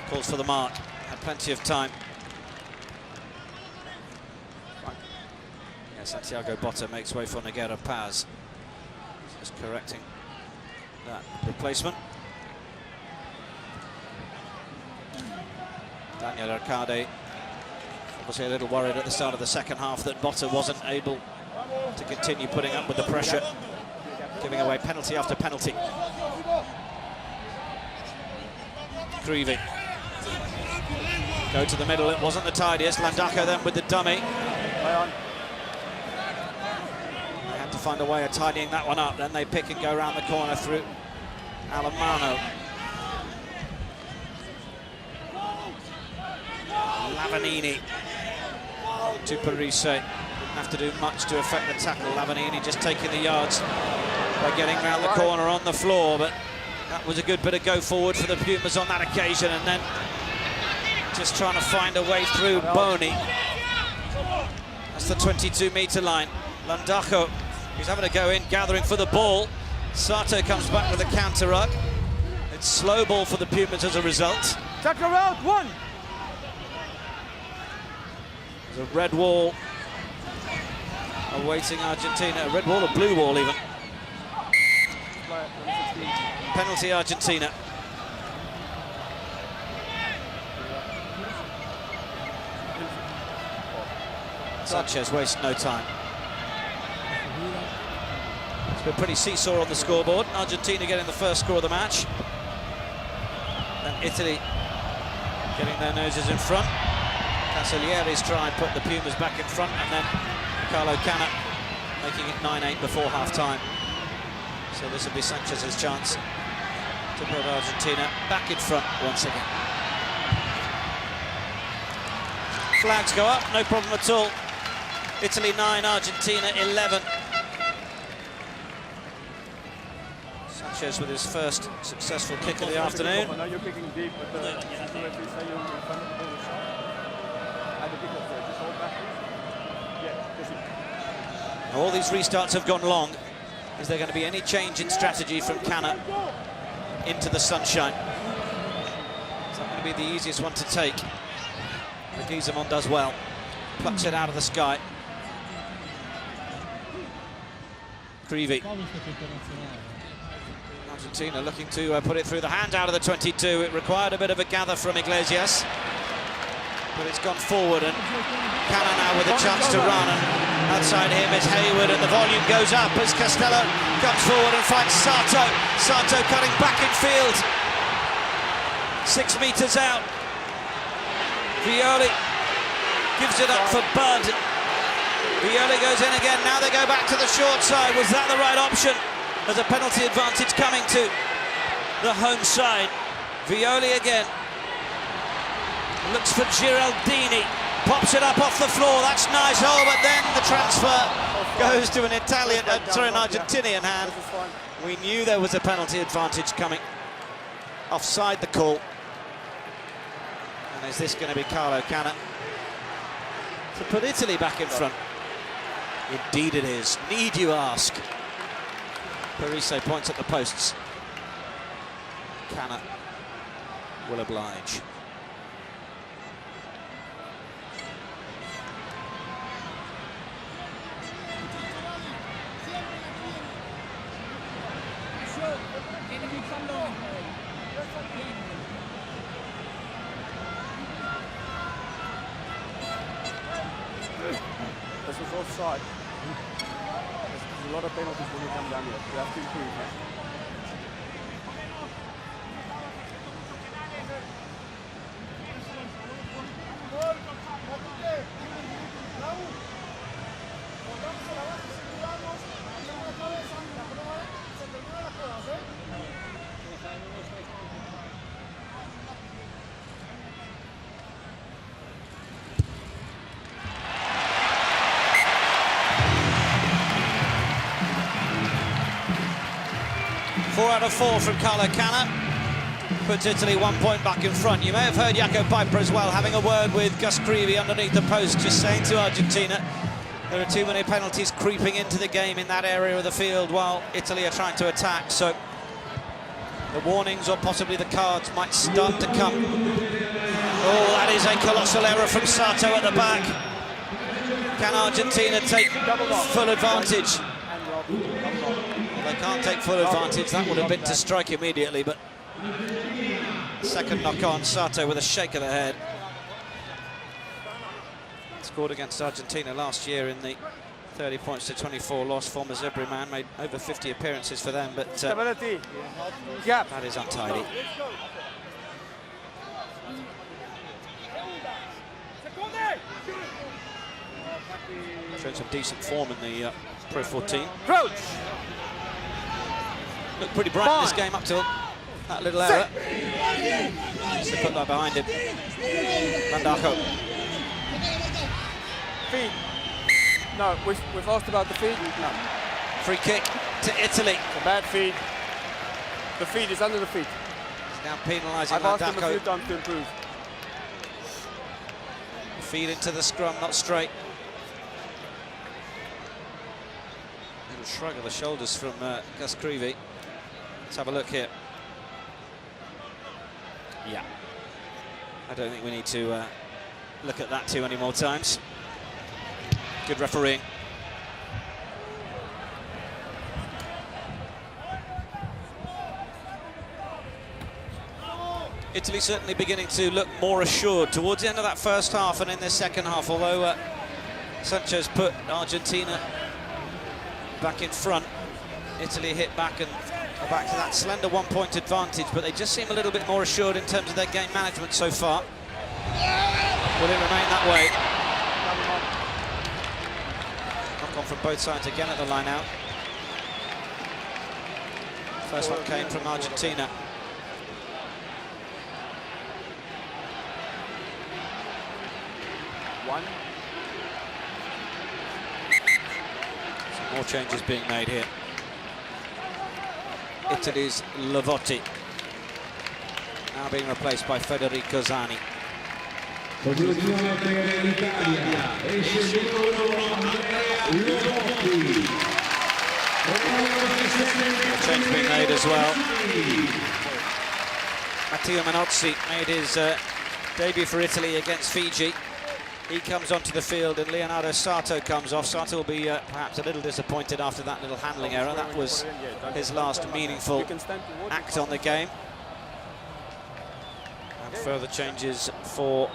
Speaker 1: calls for the mark. Had plenty of time. Yeah, Santiago Botta makes way for Nogueira Paz. Just correcting that replacement. Daniel Arcade obviously a little worried at the start of the second half that Botta wasn't able to continue putting up with the pressure, giving away penalty after penalty. Creevy. Go to the middle, it wasn't the tidiest. Landaka then with the dummy. They had to find a way of tidying that one up. Then they pick and go around the corner through Alemano. Lavanini to Parise. Didn't have to do much to affect the tackle. Lavanini just taking the yards by getting round the corner on the floor, but that was a good bit of go forward for the Pumas on that occasion, and then just trying to find a way through Boni. That's the 22-metre line. Landako, he's having to go in, gathering for the ball. Sato comes back with a counter-up. It's slow ball for the Pumas as a result.
Speaker 2: Tackle out, one!
Speaker 1: There's a red wall awaiting Argentina. A red wall or blue wall even. Penalty Argentina. Sanchez wastes no time. It's been pretty seesaw on the scoreboard. Argentina getting the first score of the match. Then Italy getting their noses in front. Cancellieri's try and put the Pumas back in front, and then Carlo Canna making it 9-8 before half-time. So this will be Sanchez's chance to put Argentina back in front once again. Flags go up, no problem at all. Italy 9, Argentina 11. Sanchez with his first successful kick of the afternoon.
Speaker 2: Now you're kicking deep, but the referee say you're in front of the ball.
Speaker 1: All these restarts have gone long. Is there going to be any change in strategy from Canna into the sunshine? It's not going to be the easiest one to take. Leguizamon does well. Plucks it out of the sky. Creevy. Argentina looking to put it through the hand out of the 22. It required a bit of a gather from Iglesias, but it's gone forward, and Canna now with a chance to run, and outside him is Hayward, and the volume goes up as Costello comes forward and finds Sato. Sato cutting back in field. 6 metres out. Violi gives it up for Bud. Violi goes in again. Now they go back to the short side. Was that the right option? There's a penalty advantage coming to the home side. Violi again. Looks for Giraldini. Pops it up off the floor. That's nice. Oh, but then the transfer goes to an Italian, sorry, an Argentinian hand. We knew there was a penalty advantage coming. Offside the call. And is this going to be Carlo Canna to put Italy back in front? Indeed it is. Need you ask? Parise points at the posts. Canna will oblige.
Speaker 2: This was offside. lot of penalties when you come down here. You have to improve, man.
Speaker 1: Four out of 4 from Carlo Canna. Puts Italy 1 point back in front. You may have heard Jaco Piper as well, having a word with Gus Creevy underneath the post, just saying to Argentina, there are too many penalties creeping into the game in that area of the field while Italy are trying to attack. So the warnings or possibly the cards might start to come. Oh, that is a colossal error from Sato at the back. Can Argentina take full advantage? They can't take full advantage. That would have been to strike immediately, but second knock on, Sato with a shake of the head. Scored against Argentina last year in the 30 points to 24 loss. Former Zebra man, made over 50 appearances for them, but that is untidy. Showing some decent form in the Pro 14.
Speaker 2: Crouch!
Speaker 1: Looked pretty bright in this game up till that little error. Just to put that behind him. Landako.
Speaker 2: Feed. No, we've asked about the feed. No.
Speaker 1: Free kick to Italy.
Speaker 2: It's a bad feed. The feed is under the feet.
Speaker 1: He's now penalising
Speaker 2: I've asked him a few
Speaker 1: Landako.
Speaker 2: times to improve.
Speaker 1: Feed into the scrum, not straight. Little shrug of the shoulders from Gus Creevy. Let's have a look here. Yeah. I don't think we need to look at that too many more times. Good refereeing. Italy certainly beginning to look more assured towards the end of that first half and in the second half, although Sanchez put Argentina back in front. Italy hit back and are back to that slender 1 point advantage, but they just seem a little bit more assured in terms of their game management so far. Will it remain that way? Knock on from both sides again at the line out. First one came from Argentina.
Speaker 2: One.
Speaker 1: Some more changes being made here. Italy's Lavotti now being replaced by Federico Zani.
Speaker 4: Per l'Italia esce il numero Lavotti.
Speaker 1: A change being made as well. Matteo Manozzi made his debut for Italy against Fiji. He comes onto the field and Leonardo Sato comes off. Sato will be perhaps a little disappointed after that little handling error. That was his last meaningful act on the game. And further changes for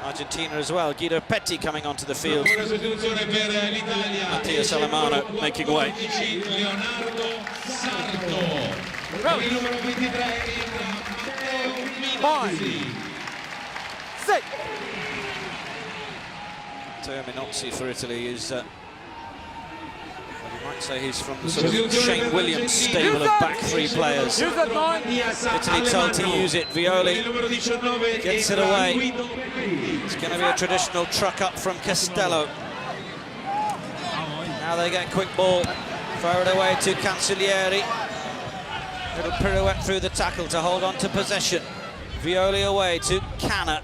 Speaker 1: Argentina as well. Guido Petti coming onto the field. Mattia Salamano making way.
Speaker 2: Six.
Speaker 1: Matteo Minozzi for Italy is, well, you might say he's from the sort of Shane Williams stable of back three players. Italy told to use it. Violi gets it away. It's going to be a traditional truck up from Castello. Now they get quick ball. Throw it away to Cancellieri. Little pirouette through the tackle to hold on to possession. Violi away to Canna.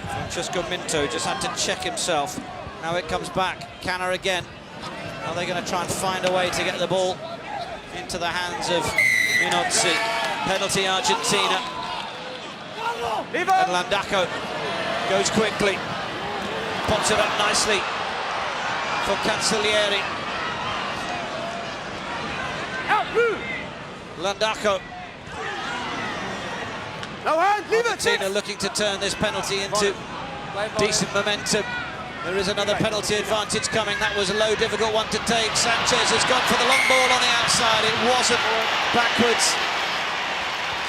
Speaker 1: Francesco Minto just had to check himself. Now it comes back. Canna again. Now they're going to try and find a way to get the ball into the hands of Minozzi. Penalty Argentina. And Landako goes quickly. Pops it up nicely for Cancellieri. Landako.
Speaker 2: No hand, leave
Speaker 1: Argentina looking to turn this penalty into decent momentum. There is another penalty advantage coming. That was a low, difficult one to take. Sanchez has gone for the long ball on the outside. It wasn't backwards.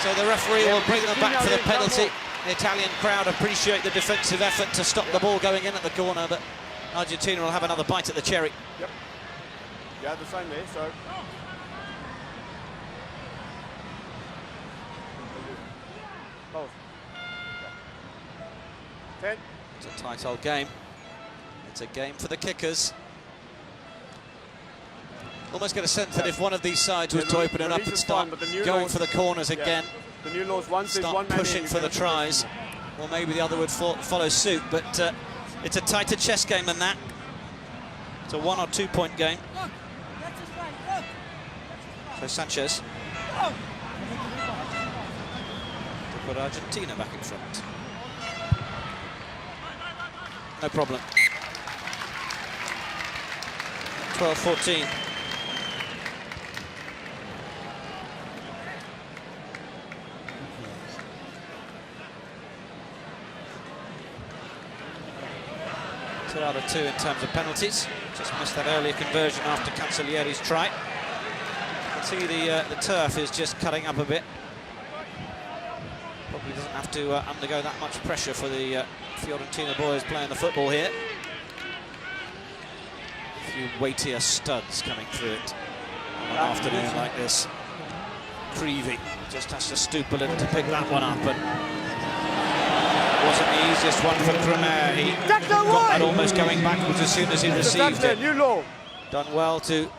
Speaker 1: So the referee will bring them back for the penalty. The Italian crowd appreciate the defensive effort to stop the ball going in at the corner, but Argentina will have another bite at the cherry.
Speaker 2: Yep. Yeah, the same there, so... Both. 10.
Speaker 1: It's a tight old game. It's a game for the kickers. Almost get a sense that if one of these sides was to open it up and start going for the corners again,
Speaker 2: the new laws, once there's one
Speaker 1: start
Speaker 2: man
Speaker 1: pushing
Speaker 2: in,
Speaker 1: for the tries, or maybe the other would follow suit, but it's a tighter chess game than that. It's a 1 or 2 point game. So Sanchez to put Argentina back in front. No problem. 12-14. Out of 2 in terms of penalties. Just missed that earlier conversion after Cancellieri's try. You can see the turf is just cutting up a bit. Probably doesn't have to undergo that much pressure for the Fiorentina boys playing the football here. A few weightier studs coming through it on an afternoon like this. Creevy just has to stoop a little to pick that one up, and wasn't the easiest one for Kremer. He got that almost going backwards as soon as he received it. Done well to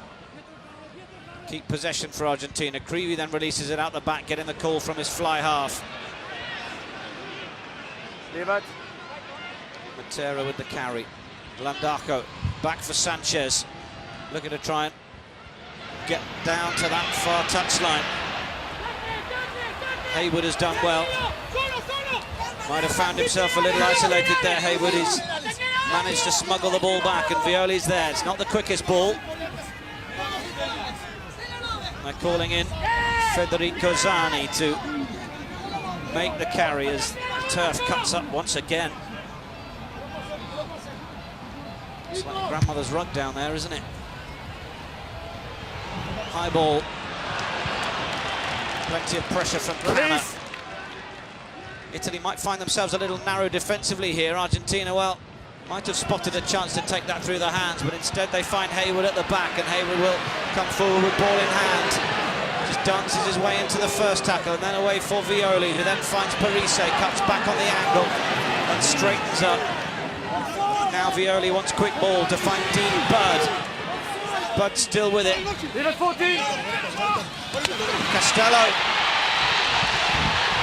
Speaker 1: keep possession for Argentina. Creevy then releases it out the back, getting the call from his fly half. Matera with the carry. Landaco back for Sanchez. Looking to try and get down to that far touchline. Hayward has done well. Might have found himself a little isolated there. Hayward has managed to smuggle the ball back, and Violi's there. It's not the quickest ball. They're calling in Federico Zani to make the carry as the turf cuts up once again. It's like grandmother's rug down there, isn't it? High ball. Plenty of pressure from Kremer. Italy might find themselves a little narrow defensively here. Argentina, well, might have spotted a chance to take that through the hands, but instead they find Hayward at the back, and Hayward will come forward with ball in hand. Just dances his way into the first tackle, and then away for Violi, who then finds Parise, cuts back on the angle, and straightens up. Now Violi wants quick ball to find Dean Budd. Budd still with it. Castello.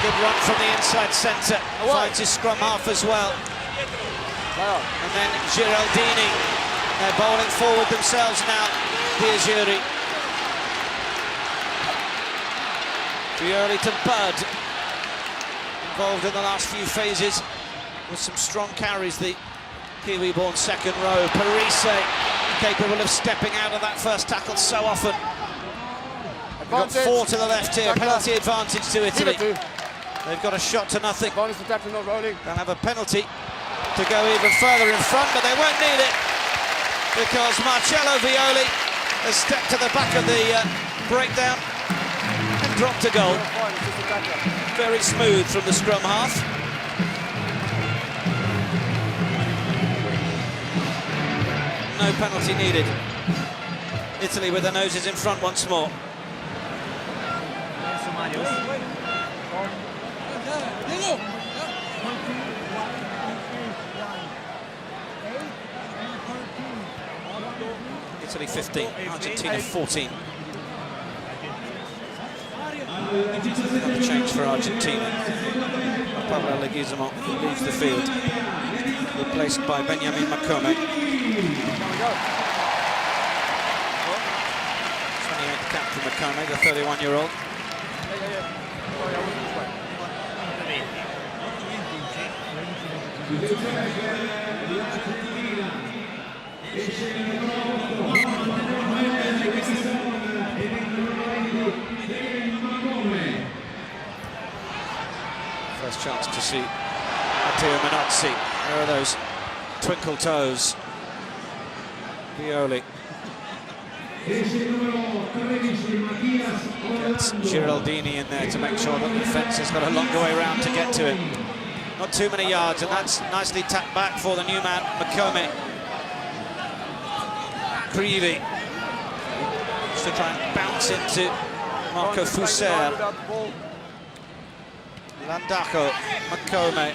Speaker 1: Good run from the inside centre. Finds his scrum half as well. And then Giraldini. They're bowling forward themselves now. Here's Yuri. Violi to Budd. Involved in the last few phases with some strong carries. The Kiwi-born second row. Parise capable of stepping out of that first tackle so often. We've got 4 to the left here. Penalty advantage to Italy. They've got a shot to nothing. They'll have a penalty to go even further in front, but they won't need it because Marcello Violi has stepped to the back of the breakdown and dropped a goal. Very smooth from the scrum half. No penalty needed. Italy with their noses in front once more. Italy 15, Argentina 14. Another change for Argentina. Pablo Leguizamo leaves the field, replaced by Benjamin Makome. 28th cap for Makome, the 31-year-old. First chance to see Matteo Minozzi. There are those twinkle toes. Violi. Gets Giraldini in there to make sure that the defence has got a longer way around to get to it. Not too many yards, and that's nicely tapped back for the new man, Makome. Creevy. To try and bounce into Marco Fusser. Landaco, Makome.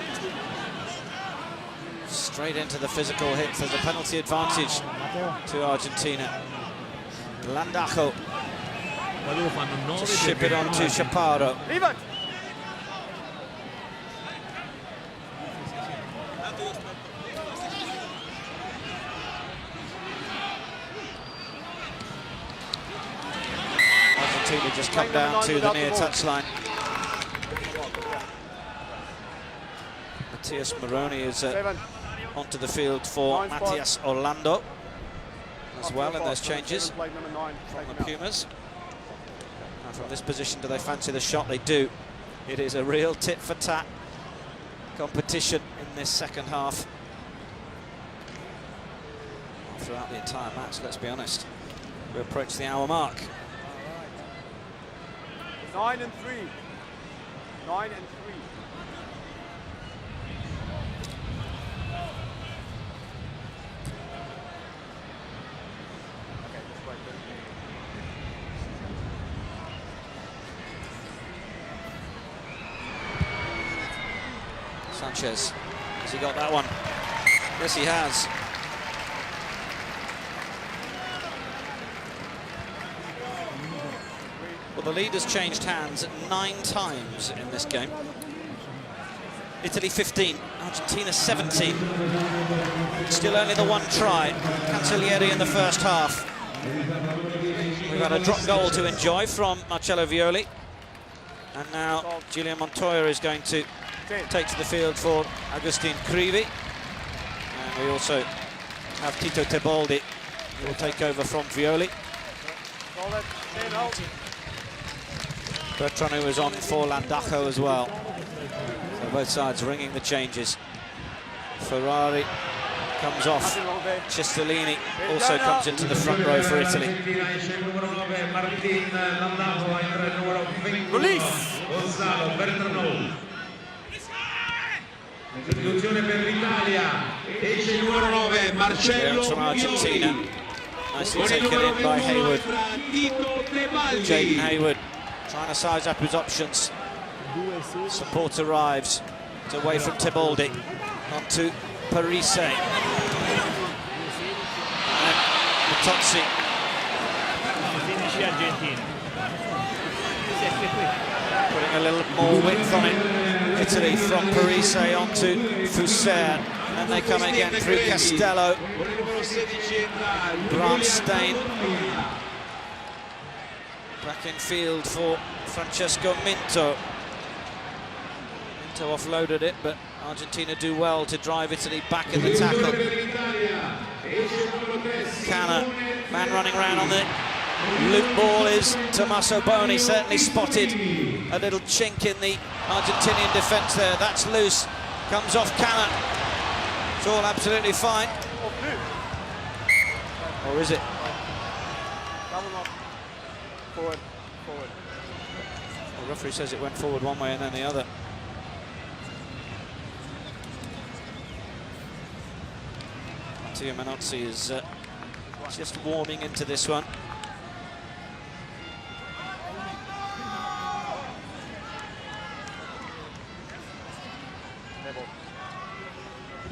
Speaker 1: Straight into the physical hits. There's a penalty advantage to Argentina. Landaco. To ship it on to Chaparro. Argentina just come down to the near touchline. Matias Moroni is onto the field for Matias Orlando as well in those changes from the Pumas. And from this position, do they fancy the shot? They do. It is a real tit-for-tat competition in this second half. Throughout the entire match, let's be honest. We approach the hour mark.
Speaker 2: 9 and 3. 9 and 3.
Speaker 1: Sanchez, has he got that one? Yes, he has. Well, the lead has changed hands 9 times in this game. Italy 15, Argentina 17. Still only the one try. Cancellieri in the first half. We've had a drop goal to enjoy from Marcello Violi. And now Giulio Montoya is going to take to the field for Agustin Creevy. And we also have Tito Tebaldi, who will take over from Violi. Bertrand is on for Landaco as well. So both sides ringing the changes. Ferrari comes off. Cistellini also comes into the front row for Italy.
Speaker 2: Release!
Speaker 3: Sostituzione per l'Italia, esce il numero 9 Marcello
Speaker 1: from Argentina. Nicely taken in by Hayward. Jaden Hayward trying to size up his options. Support arrives. It's away from Tebaldi. On to Parise. And Matozzi. Putting a little more width on it. Italy from Parise on to Fusser. And they come again through Castello. Bramstein. Back in field for Francesco Minto. Minto offloaded it, but Argentina do well to drive Italy back in the tackle. Canna, man running around on the loop ball is Tommaso Boni. Certainly spotted a little chink in the Argentinian defence there. That's loose, comes off Canna. It's all absolutely fine. Or is it?
Speaker 2: Forward, forward.
Speaker 1: The referee says it went forward one way and then the other. Matteo Manozzi is just warming into this one.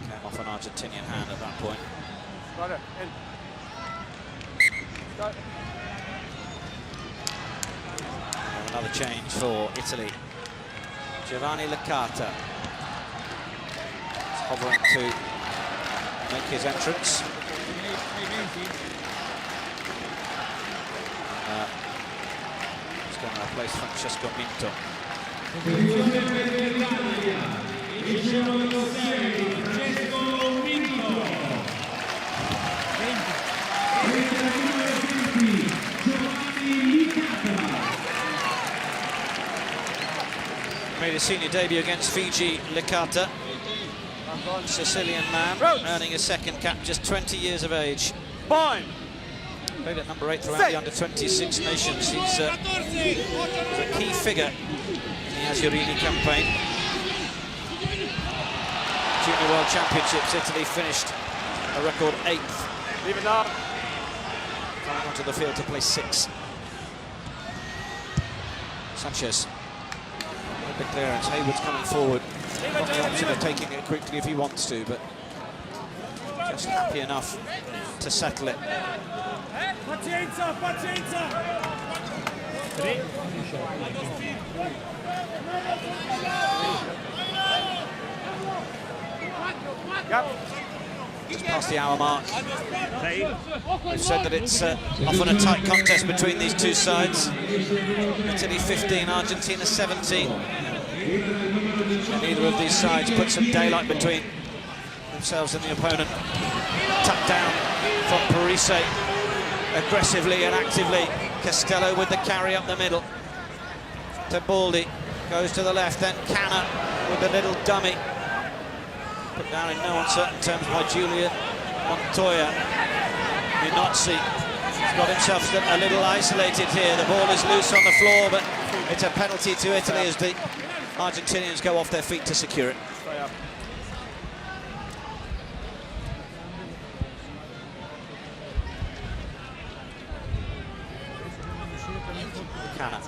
Speaker 1: Came off an Argentinian hand at that point.
Speaker 2: Got it. In. Got it.
Speaker 1: Another change for Italy. Giovanni Licata is hovering to make his entrance. He's going to replace Francesco Minto. Made his senior debut against Fiji, Licata. Sicilian man, earning a second cap, just 20 years of age.
Speaker 2: Fine.
Speaker 1: Played at number 8 throughout the under-26 nations. He's a key figure in the Azzurrini campaign. Junior World Championships, Italy finished a record 8th.
Speaker 2: Leave it now.
Speaker 1: Coming onto the field to play 6. Sanchez. With the clearance, Hayward's coming forward. Got the option of taking it quickly if he wants to, but just happy enough to settle it.
Speaker 5: Pazienza, pazienza!
Speaker 1: Just past the hour mark. We've said that it's often a tight contest between these two sides. Italy 15, Argentina 17. And neither of these sides put some daylight between themselves and the opponent. Tucked down from Parise, aggressively and actively. Castello with the carry up the middle. Tebaldi goes to the left, then Canna with the little dummy. Put down in no uncertain terms by Julian Montoya. Minozzi has got himself a little isolated here. The ball is loose on the floor, but it's a penalty to Italy as the Argentinians go off their feet to secure it. Canna.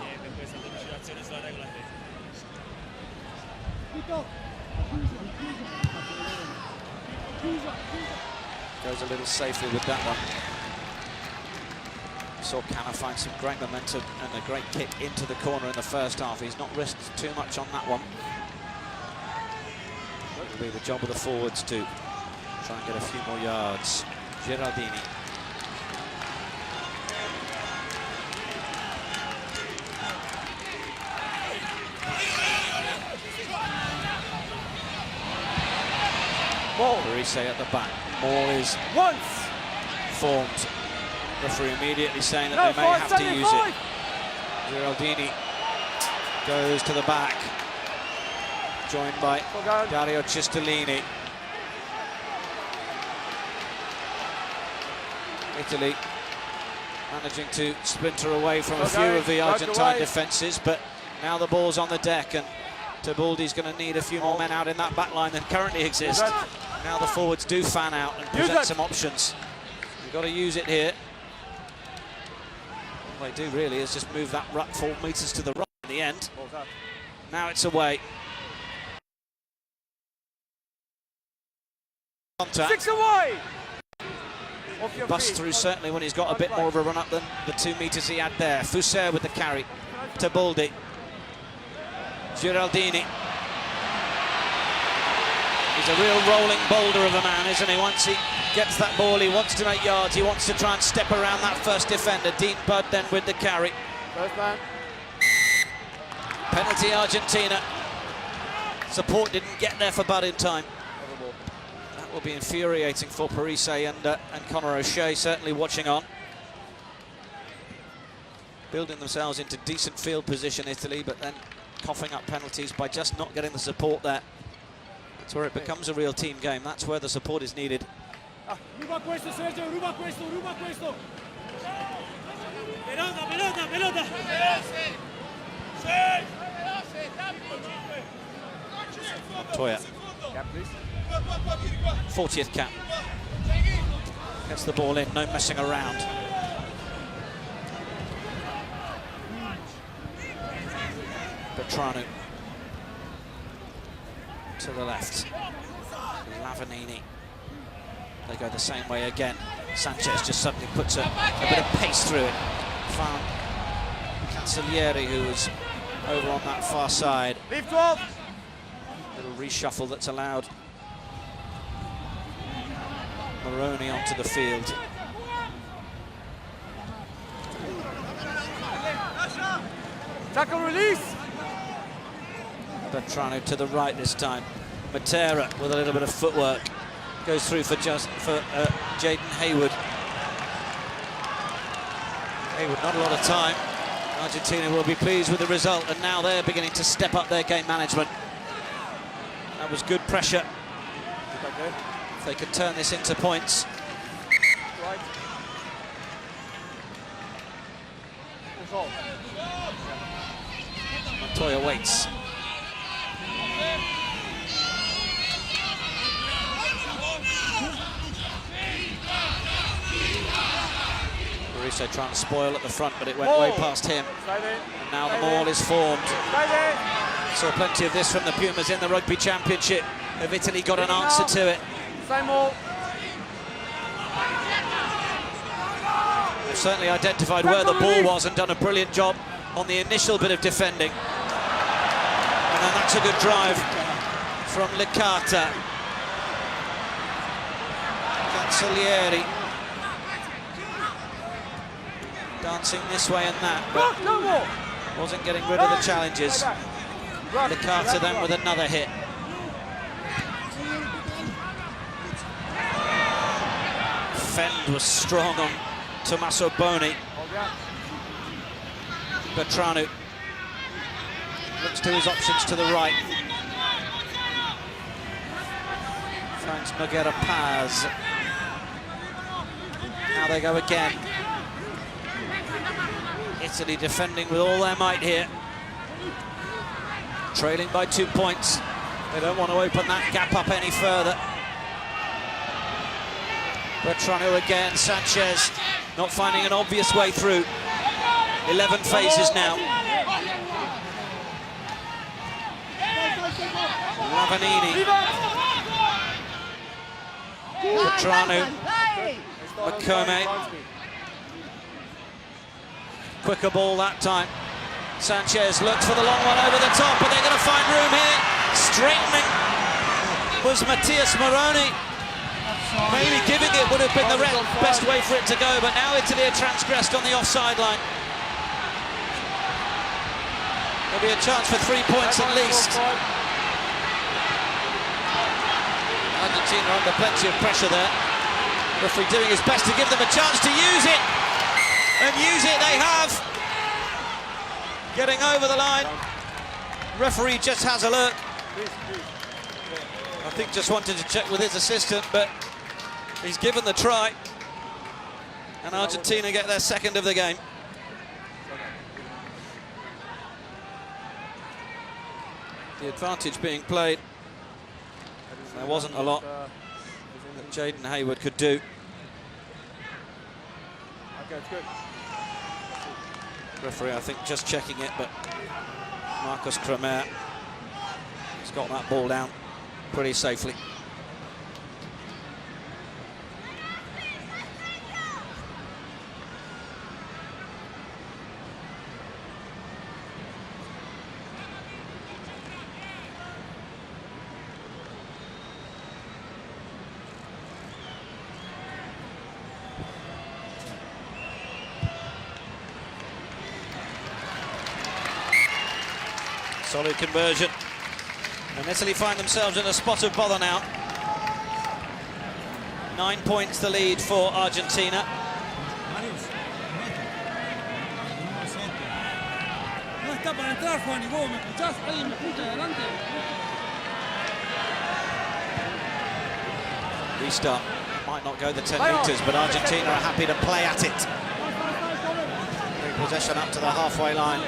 Speaker 1: Goes a little safely with that one. Saw Canna find some great momentum and a great kick into the corner in the first half. He's not risked too much on that one. It'll be the job of the forwards to try and get a few more yards. Giraldini. Parise at the back. Ball is formed. Referee immediately saying that they may have to use it. Giraldini goes to the back, joined by Dario Cistollini. Italy managing to splinter away from a few of the Argentine defences, but now the ball's on the deck and Tebaldi's going to need a few more men out in that back line than currently exist. Now the forwards do fan out and present some options. You've got to use it here. All they do really is just move that ruck 4 metres to the right in the end. Now it's away. Contact.
Speaker 2: 6 away!
Speaker 1: He busts through certainly when he's got a bit more of a run up than the 2 metres he had there. Fusser with the carry. Tebaldi. Giraldini. He's a real rolling boulder of a man, isn't he? Once he gets that ball, he wants to make yards. He wants to try and step around that first defender. Dean Budd then with the carry.
Speaker 2: First man.
Speaker 1: Penalty Argentina. Support didn't get there for Budd in time. That will be infuriating for Parise and Conor O'Shea, certainly watching on. Building themselves into decent field position, Italy, but then coughing up penalties by just not getting the support there. That's where it becomes a real team game. That's where the support is needed.
Speaker 5: Ruba questo, Sergio, ruba questo, ruba questo. Pelota, pelota, pelota.
Speaker 1: Montoya. 40th cap. Gets the ball in, no messing around. Petrano to the left. Lavanini. They go the same way again. Sanchez just suddenly puts a bit of pace through it. Found Cancellieri, who was over on that far side.
Speaker 2: Leave 12.
Speaker 1: Little reshuffle that's allowed Moroni onto the field.
Speaker 2: Tackle release.
Speaker 1: Petrano to the right this time. Matera with a little bit of footwork. Goes through for Jaden Hayward. Hayward, not a lot of time. Argentina will be pleased with the result, and now they're beginning to step up their game management. That was good pressure.
Speaker 2: Okay.
Speaker 1: If they could turn this into points.
Speaker 2: Right. Control.
Speaker 1: Montoya waits. Barriso trying to spoil at the front, but it went way past him. And now the maul is formed. Saw plenty of this from the Pumas in the Rugby Championship. Have Italy got an answer to it? They've certainly identified where the ball was and done a brilliant job on the initial bit of defending. And then that's a good drive from Licata. Cancellieri dancing this way and that, but wasn't getting rid of the challenges. Licata then with another hit. Fend was strong on Tommaso Boni. Bertranu looks to his options to the right. Finds Nogueira Paz. Now they go again. Italy defending with all their might here. Trailing by 2 points. They don't want to open that gap up any further. Bertranu again, Sanchez not finding an obvious way through. 11 phases now. Lavanini. Bertranu. Makome. Quicker ball that time. Sanchez looks for the long one over the top, but they're going to find room here. Straightening was Mattias Moroni. Maybe giving it would have been the best way for it to go, but now Italy are transgressed on the offside line. There'll be a chance for 3 points at least. Argentina under plenty of pressure there. Referee doing his best to give them a chance to use it. And use it they have. Getting over the line. Referee just has a look. I think just wanted to check with his assistant, but he's given the try. And Argentina get their second of the game. The advantage being played. There wasn't a lot that Jaden Hayward could do.
Speaker 2: Okay, it's good.
Speaker 1: Referee, I think, just checking it, but Marcus Kremer has got that ball down pretty safely. Solid conversion. And Italy find themselves in a spot of bother now. 9 points the lead for Argentina.
Speaker 5: No está para entrar, Juan, y vos me escuchás, alguien me escucha adelante.
Speaker 1: Restart. Might not go the 10 metres, but Argentina are happy to play at it. Possession up to the halfway line.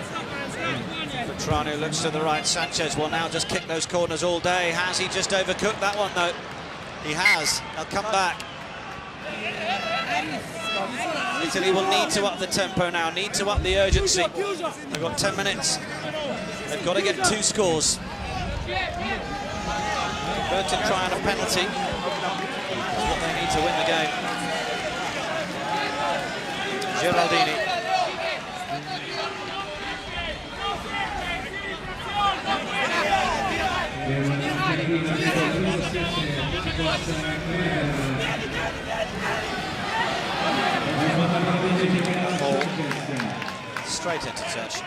Speaker 1: Bertranu looks to the right. Sanchez will now just kick those corners all day. Has he just overcooked that one, though? He has. They'll come back. Italy will need to up the tempo now, need to up the urgency. They've got 10 minutes. They've got to get 2 scores. Burton trying a penalty. That's what they need to win the game. Geraldini. Straight into touch.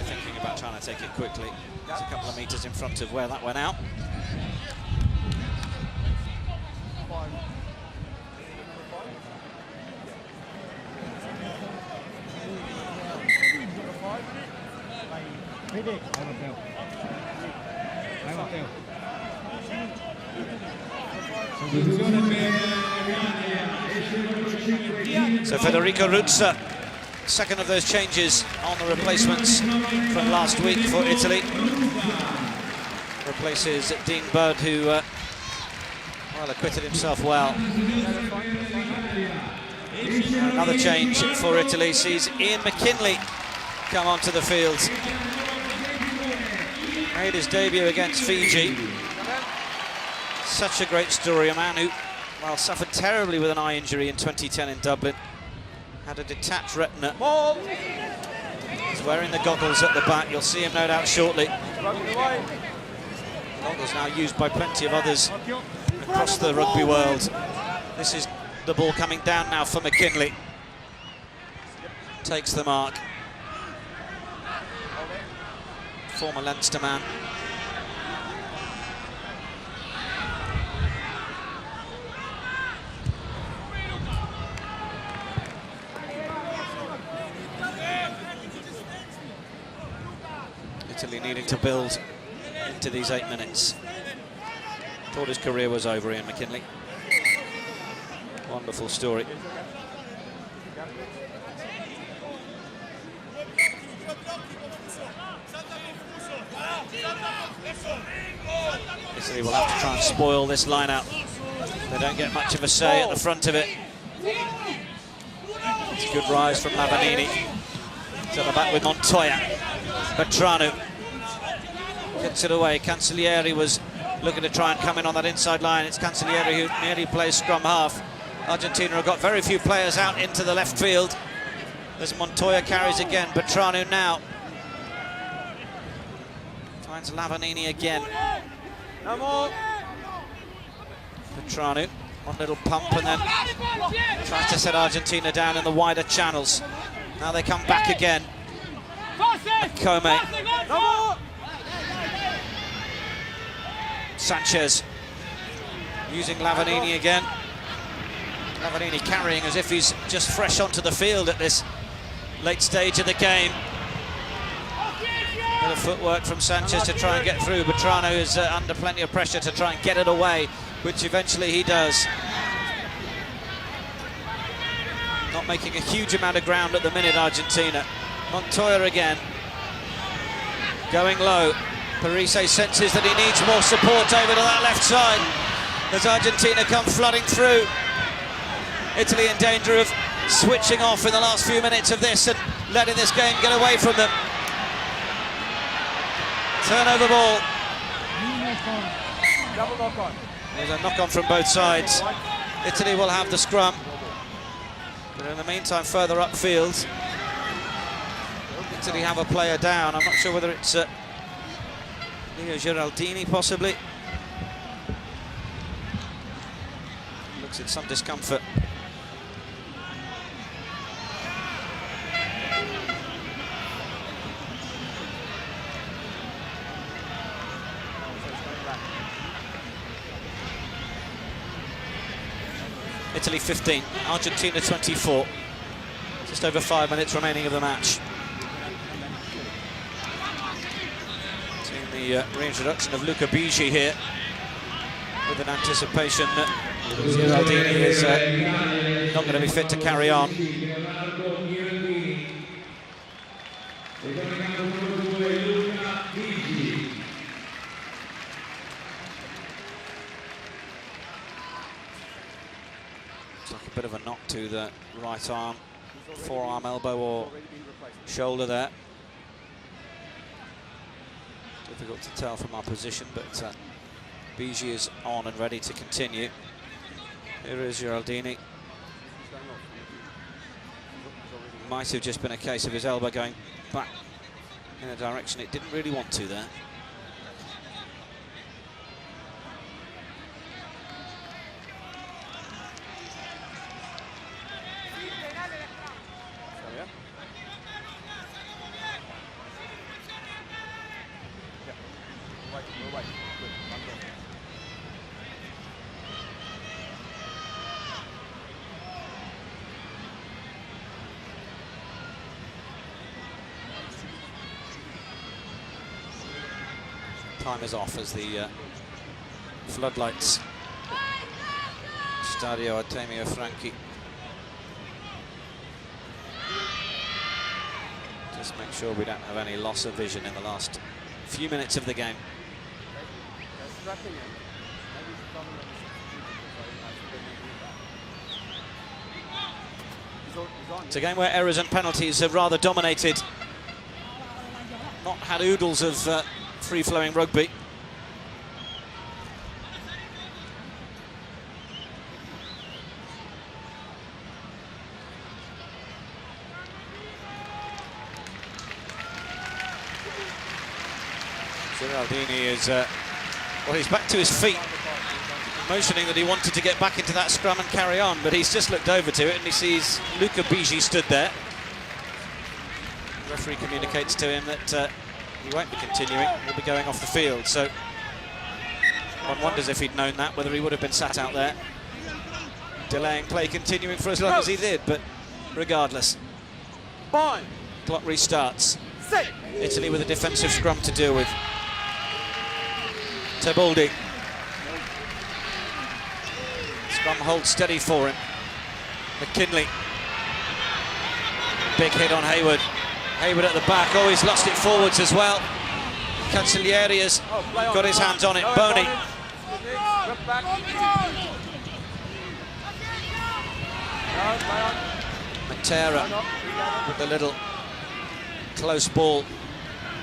Speaker 1: Thinking about trying to take it quickly. It's a couple of metres in front of where that went out. So Federico Ruzza, second of those changes on the replacements from last week for Italy. Replaces Dean Budd, who well, acquitted himself well. Another change for Italy sees Ian McKinley come onto the field. Made his debut against Fiji. Such a great story, a man who, well, suffered terribly with an eye injury in 2010 in Dublin. Had a detached retina. He's wearing the goggles at the back. You'll see him no doubt shortly. Goggles now used by plenty of others across the rugby world. This is the ball coming down now for McKinley. Takes the mark. Former Leinster man. Italy needing to build into these 8 minutes. Thought his career was over, Ian McKinley. Wonderful story. Italy will have to try and spoil this line-out. They don't get much of a say at the front of it. It's a good rise from Lavanini. To the back with Montoya. Petranu gets it away. Cancellieri was looking to try and come in on that inside line. It's Cancellieri who nearly plays scrum half. Argentina have got very few players out into the left field. As Montoya carries again. Petranu now finds Lavanini again. Petranu, one little pump and then tries to set Argentina down in the wider channels. Now they come back again. Kome. Sanchez using Lavanini again. Lavanini carrying as if he's just fresh onto the field at this late stage of the game. Bit of footwork from Sanchez to try and get through. Petranu is under plenty of pressure to try and get it away, which eventually he does. Not making a huge amount of ground at the minute, Argentina. Montoya again. Going low. Parise senses that he needs more support over to that left side as Argentina come flooding through. Italy in danger of switching off in the last few minutes of this and letting this game get away from them. Turnover ball. There's a knock-on from both sides. Italy will have the scrum. But in the meantime, further upfield, Italy have a player down. I'm not sure whether it's Leo Giraldini, possibly. Looks in some discomfort. Italy 15, Argentina 24. Just over 5 minutes remaining of the match. Seeing the reintroduction of Luca Bigi here, with an anticipation that Giraldini is not going to be fit to carry on. Bit of a knock to the right arm, forearm, elbow or shoulder there. Difficult to tell from our position, but Bigi is on and ready to continue. Here is Giraldini. Might have just been a case of his elbow going back in a direction it didn't really want to there. Time is off as the floodlights. Stadio Artemio Franchi. Just make sure we don't have any loss of vision in the last few minutes of the game. It's a game where errors and penalties have rather dominated. Not had oodles of free-flowing rugby. Geraldini is, well, he's back to his feet, motioning that he wanted to get back into that scrum and carry on, but he's just looked over to it and he sees Luca Bigi stood there. The referee communicates to him that he won't be continuing, he'll be going off the field, so one wonders if he'd known that, whether he would have been sat out there, delaying play, continuing for as long as he did, but regardless. Clock restarts. Italy with a defensive scrum to deal with. Tebaldi. Scrum holds steady for him. McKinley. Big hit on Hayward. Hayward at the back. Oh, he's lost it forwards as well. Cancellieri has got his hands on it. Boni. Matera with the little close ball.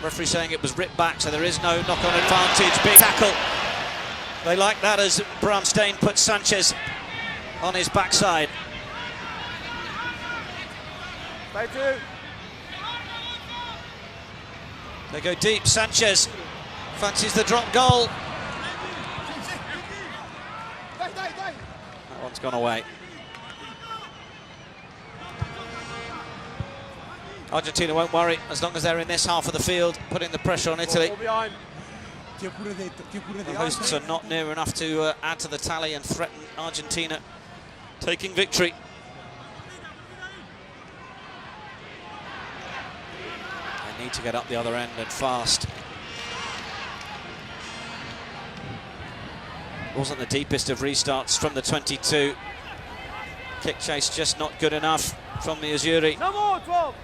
Speaker 1: Referee saying it was ripped back, so there is no knock-on advantage. Big tackle. They like that as Bramstein puts Sanchez on his backside. They go deep. Sanchez fancies the drop goal. That one's gone away. Argentina won't worry as long as they're in this half of the field, putting the pressure on Italy. The hosts are not near enough to add to the tally and threaten Argentina taking victory. They need to get up the other end and fast. Wasn't the deepest of restarts from the 22. Kick chase just not good enough from the Azzurri.
Speaker 2: No more, 12.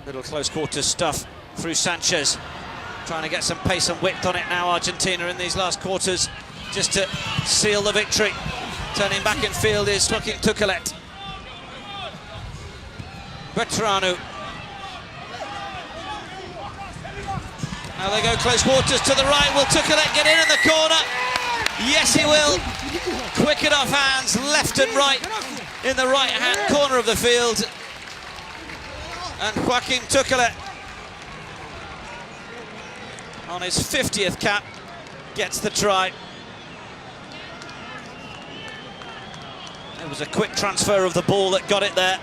Speaker 1: Little close quarters stuff through Sanchez. Trying to get some pace and width on it now, Argentina, in these last quarters, just to seal the victory. Turning back in field is looking Tukelet. Veterano. Now they go close quarters to the right. Will Tukelet get in the corner? Yes, he will. Quick enough hands, left and right, in the right-hand corner of the field. And Joaquim Tukelet, on his 50th cap, gets the try. It was a quick transfer of the ball that got it there.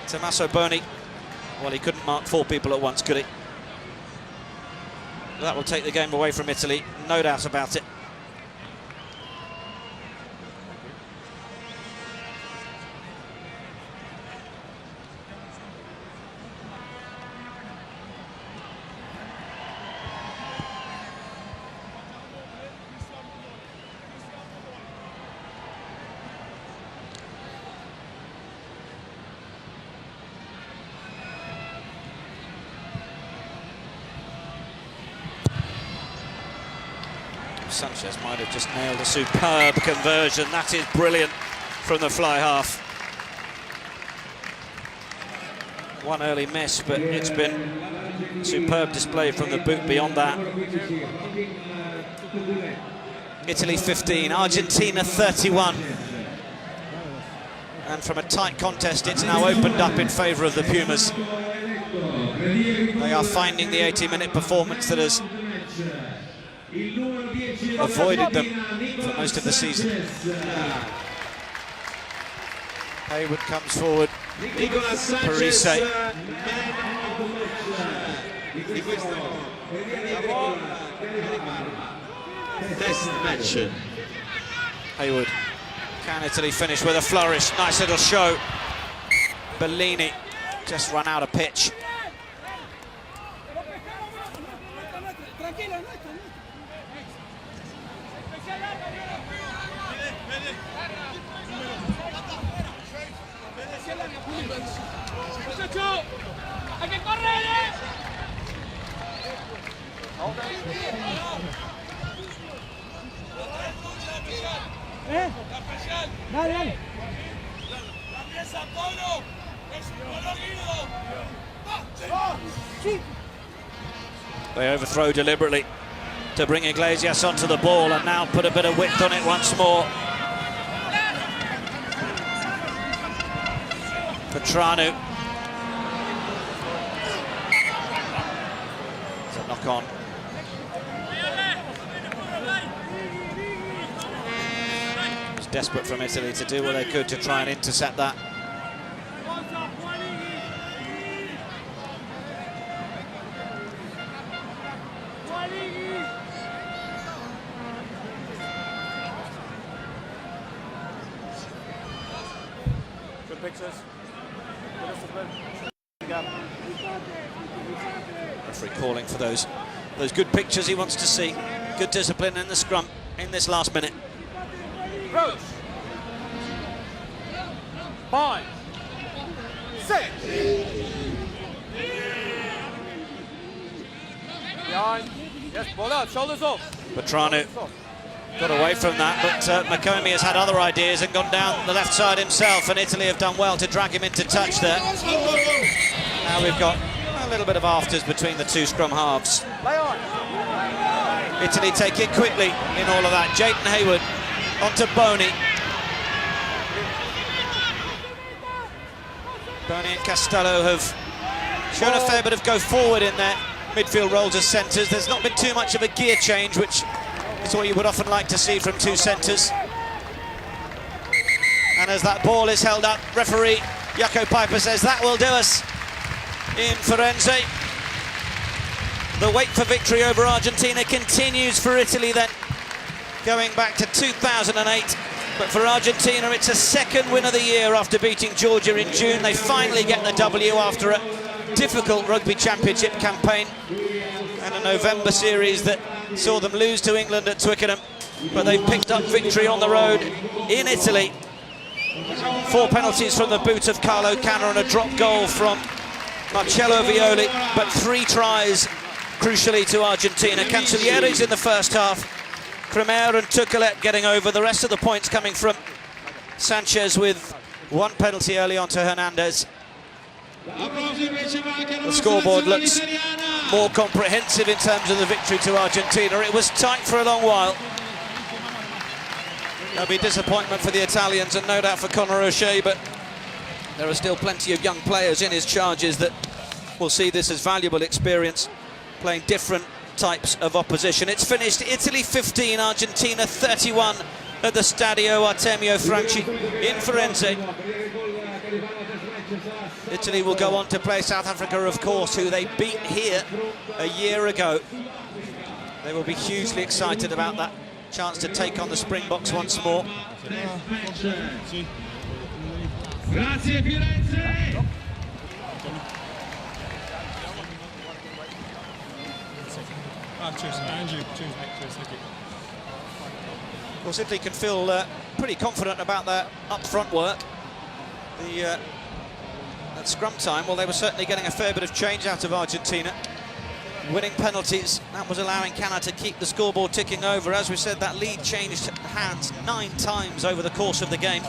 Speaker 1: Tommaso Boni, well, he couldn't mark 4 people at once, could he? That will take the game away from Italy, no doubt about it. Sanchez might have just nailed a superb conversion. That is brilliant from the fly half. One early miss, but it's been a superb display from the boot beyond that. Italy 15, Argentina 31. And from a tight contest, it's now opened up in favour of the Pumas. They are finding the 80-minute performance that has avoided them for most of the season. Hayward comes forward. Parise.
Speaker 3: Test match.
Speaker 1: Hayward Can Italy finish with a flourish? Nice little show. Bellini just run out of pitch.
Speaker 5: Dale.
Speaker 1: They overthrow deliberately to bring Iglesias onto the ball and now put a bit of width on it once more. Petranu. It's a knock on. It's desperate from Italy to do what they could to try and intercept that.
Speaker 2: Good pictures. Good discipline.
Speaker 1: Referee calling for those good pictures he wants to see. Good discipline in the scrum in this last minute.
Speaker 2: Approach. 5, 6. Behind. Yes, ball out. Shoulders off.
Speaker 1: Petranu got away from that, but Macomi has had other ideas and gone down the left side himself, and Italy have done well to drag him into touch there. Now we've got a little bit of afters between the two scrum halves. Italy take it quickly in all of that. Jaden Hayward onto Boni. Boni and Castello have shown a fair bit of go forward in their midfield roles as centres. There's not been too much of a gear change, which is what you would often like to see from two centres. And as that ball is held up, referee Jaco Piper says that will do us in Firenze. The wait for victory over Argentina continues for Italy then, going back to 2008. But for Argentina, it's a second win of the year after beating Georgia in June. They finally get the W after a difficult rugby championship campaign and a November series that saw them lose to England at Twickenham. But they've picked up victory on the road in Italy. 4 penalties from the boot of Carlo Canna and a drop goal from Marcello Violi, but 3 tries, crucially, to Argentina. Cancellieri's in the first half. Cremer and Tukelet getting over. The rest of the points coming from Sanchez with 1 penalty early on to Hernandez. The scoreboard looks more comprehensive in terms of the victory to Argentina. It was tight for a long while. There'll be disappointment for the Italians and no doubt for Conor O'Shea, but there are still plenty of young players in his charges that will see this as valuable experience, playing different types of opposition. It's finished Italy 15, Argentina 31 at the Stadio Artemio Franchi in Firenze. Italy will go on to play South Africa, of course, who they beat here a year ago. They will be hugely excited about that chance to take on the Springboks once more.
Speaker 3: Grazie Firenze!
Speaker 5: Cheers, Andrew. Cheers, mate. Cheers, thank you.
Speaker 1: Of course, Italy can feel pretty confident about their up-front work. At scrum time, well, they were certainly getting a fair bit of change out of Argentina. Winning penalties, that was allowing Canna to keep the scoreboard ticking over. As we said, that lead changed hands 9 times over the course of the game.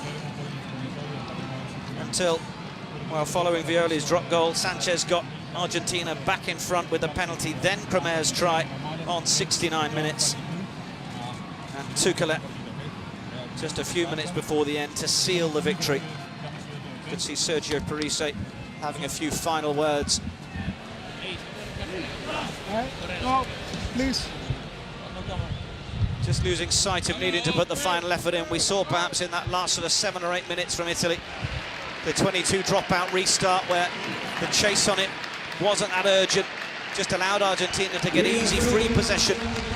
Speaker 1: Until, well, following Violi's drop goal, Sanchez got Argentina back in front with the penalty, then Cremer's try on 69 minutes. And Tukelet just a few minutes before the end to seal the victory. You could see Sergio Parise having a few final words.
Speaker 5: No, please.
Speaker 1: Just losing sight of needing to put the final effort in. We saw perhaps in that last sort of 7 or 8 minutes from Italy, the 22 dropout restart where the chase on it wasn't that urgent, just allowed Argentina to get easy free possession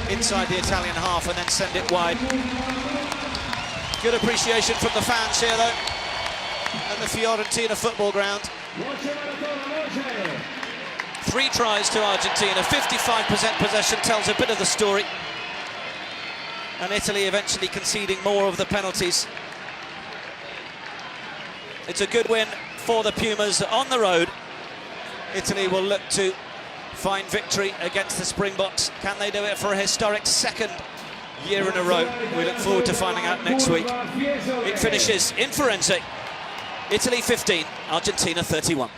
Speaker 1: inside the Italian half and then send it wide. Good appreciation from the fans here, though, at the Fiorentina football ground. 3 tries to Argentina, 55% possession tells a bit of the story. And Italy eventually conceding more of the penalties. It's a good win for the Pumas on the road. Italy will look to find victory against the Springboks. Can they do it for a historic 2nd year in a row? We look forward to finding out next week. It finishes in Firenze. Italy 15, Argentina 31.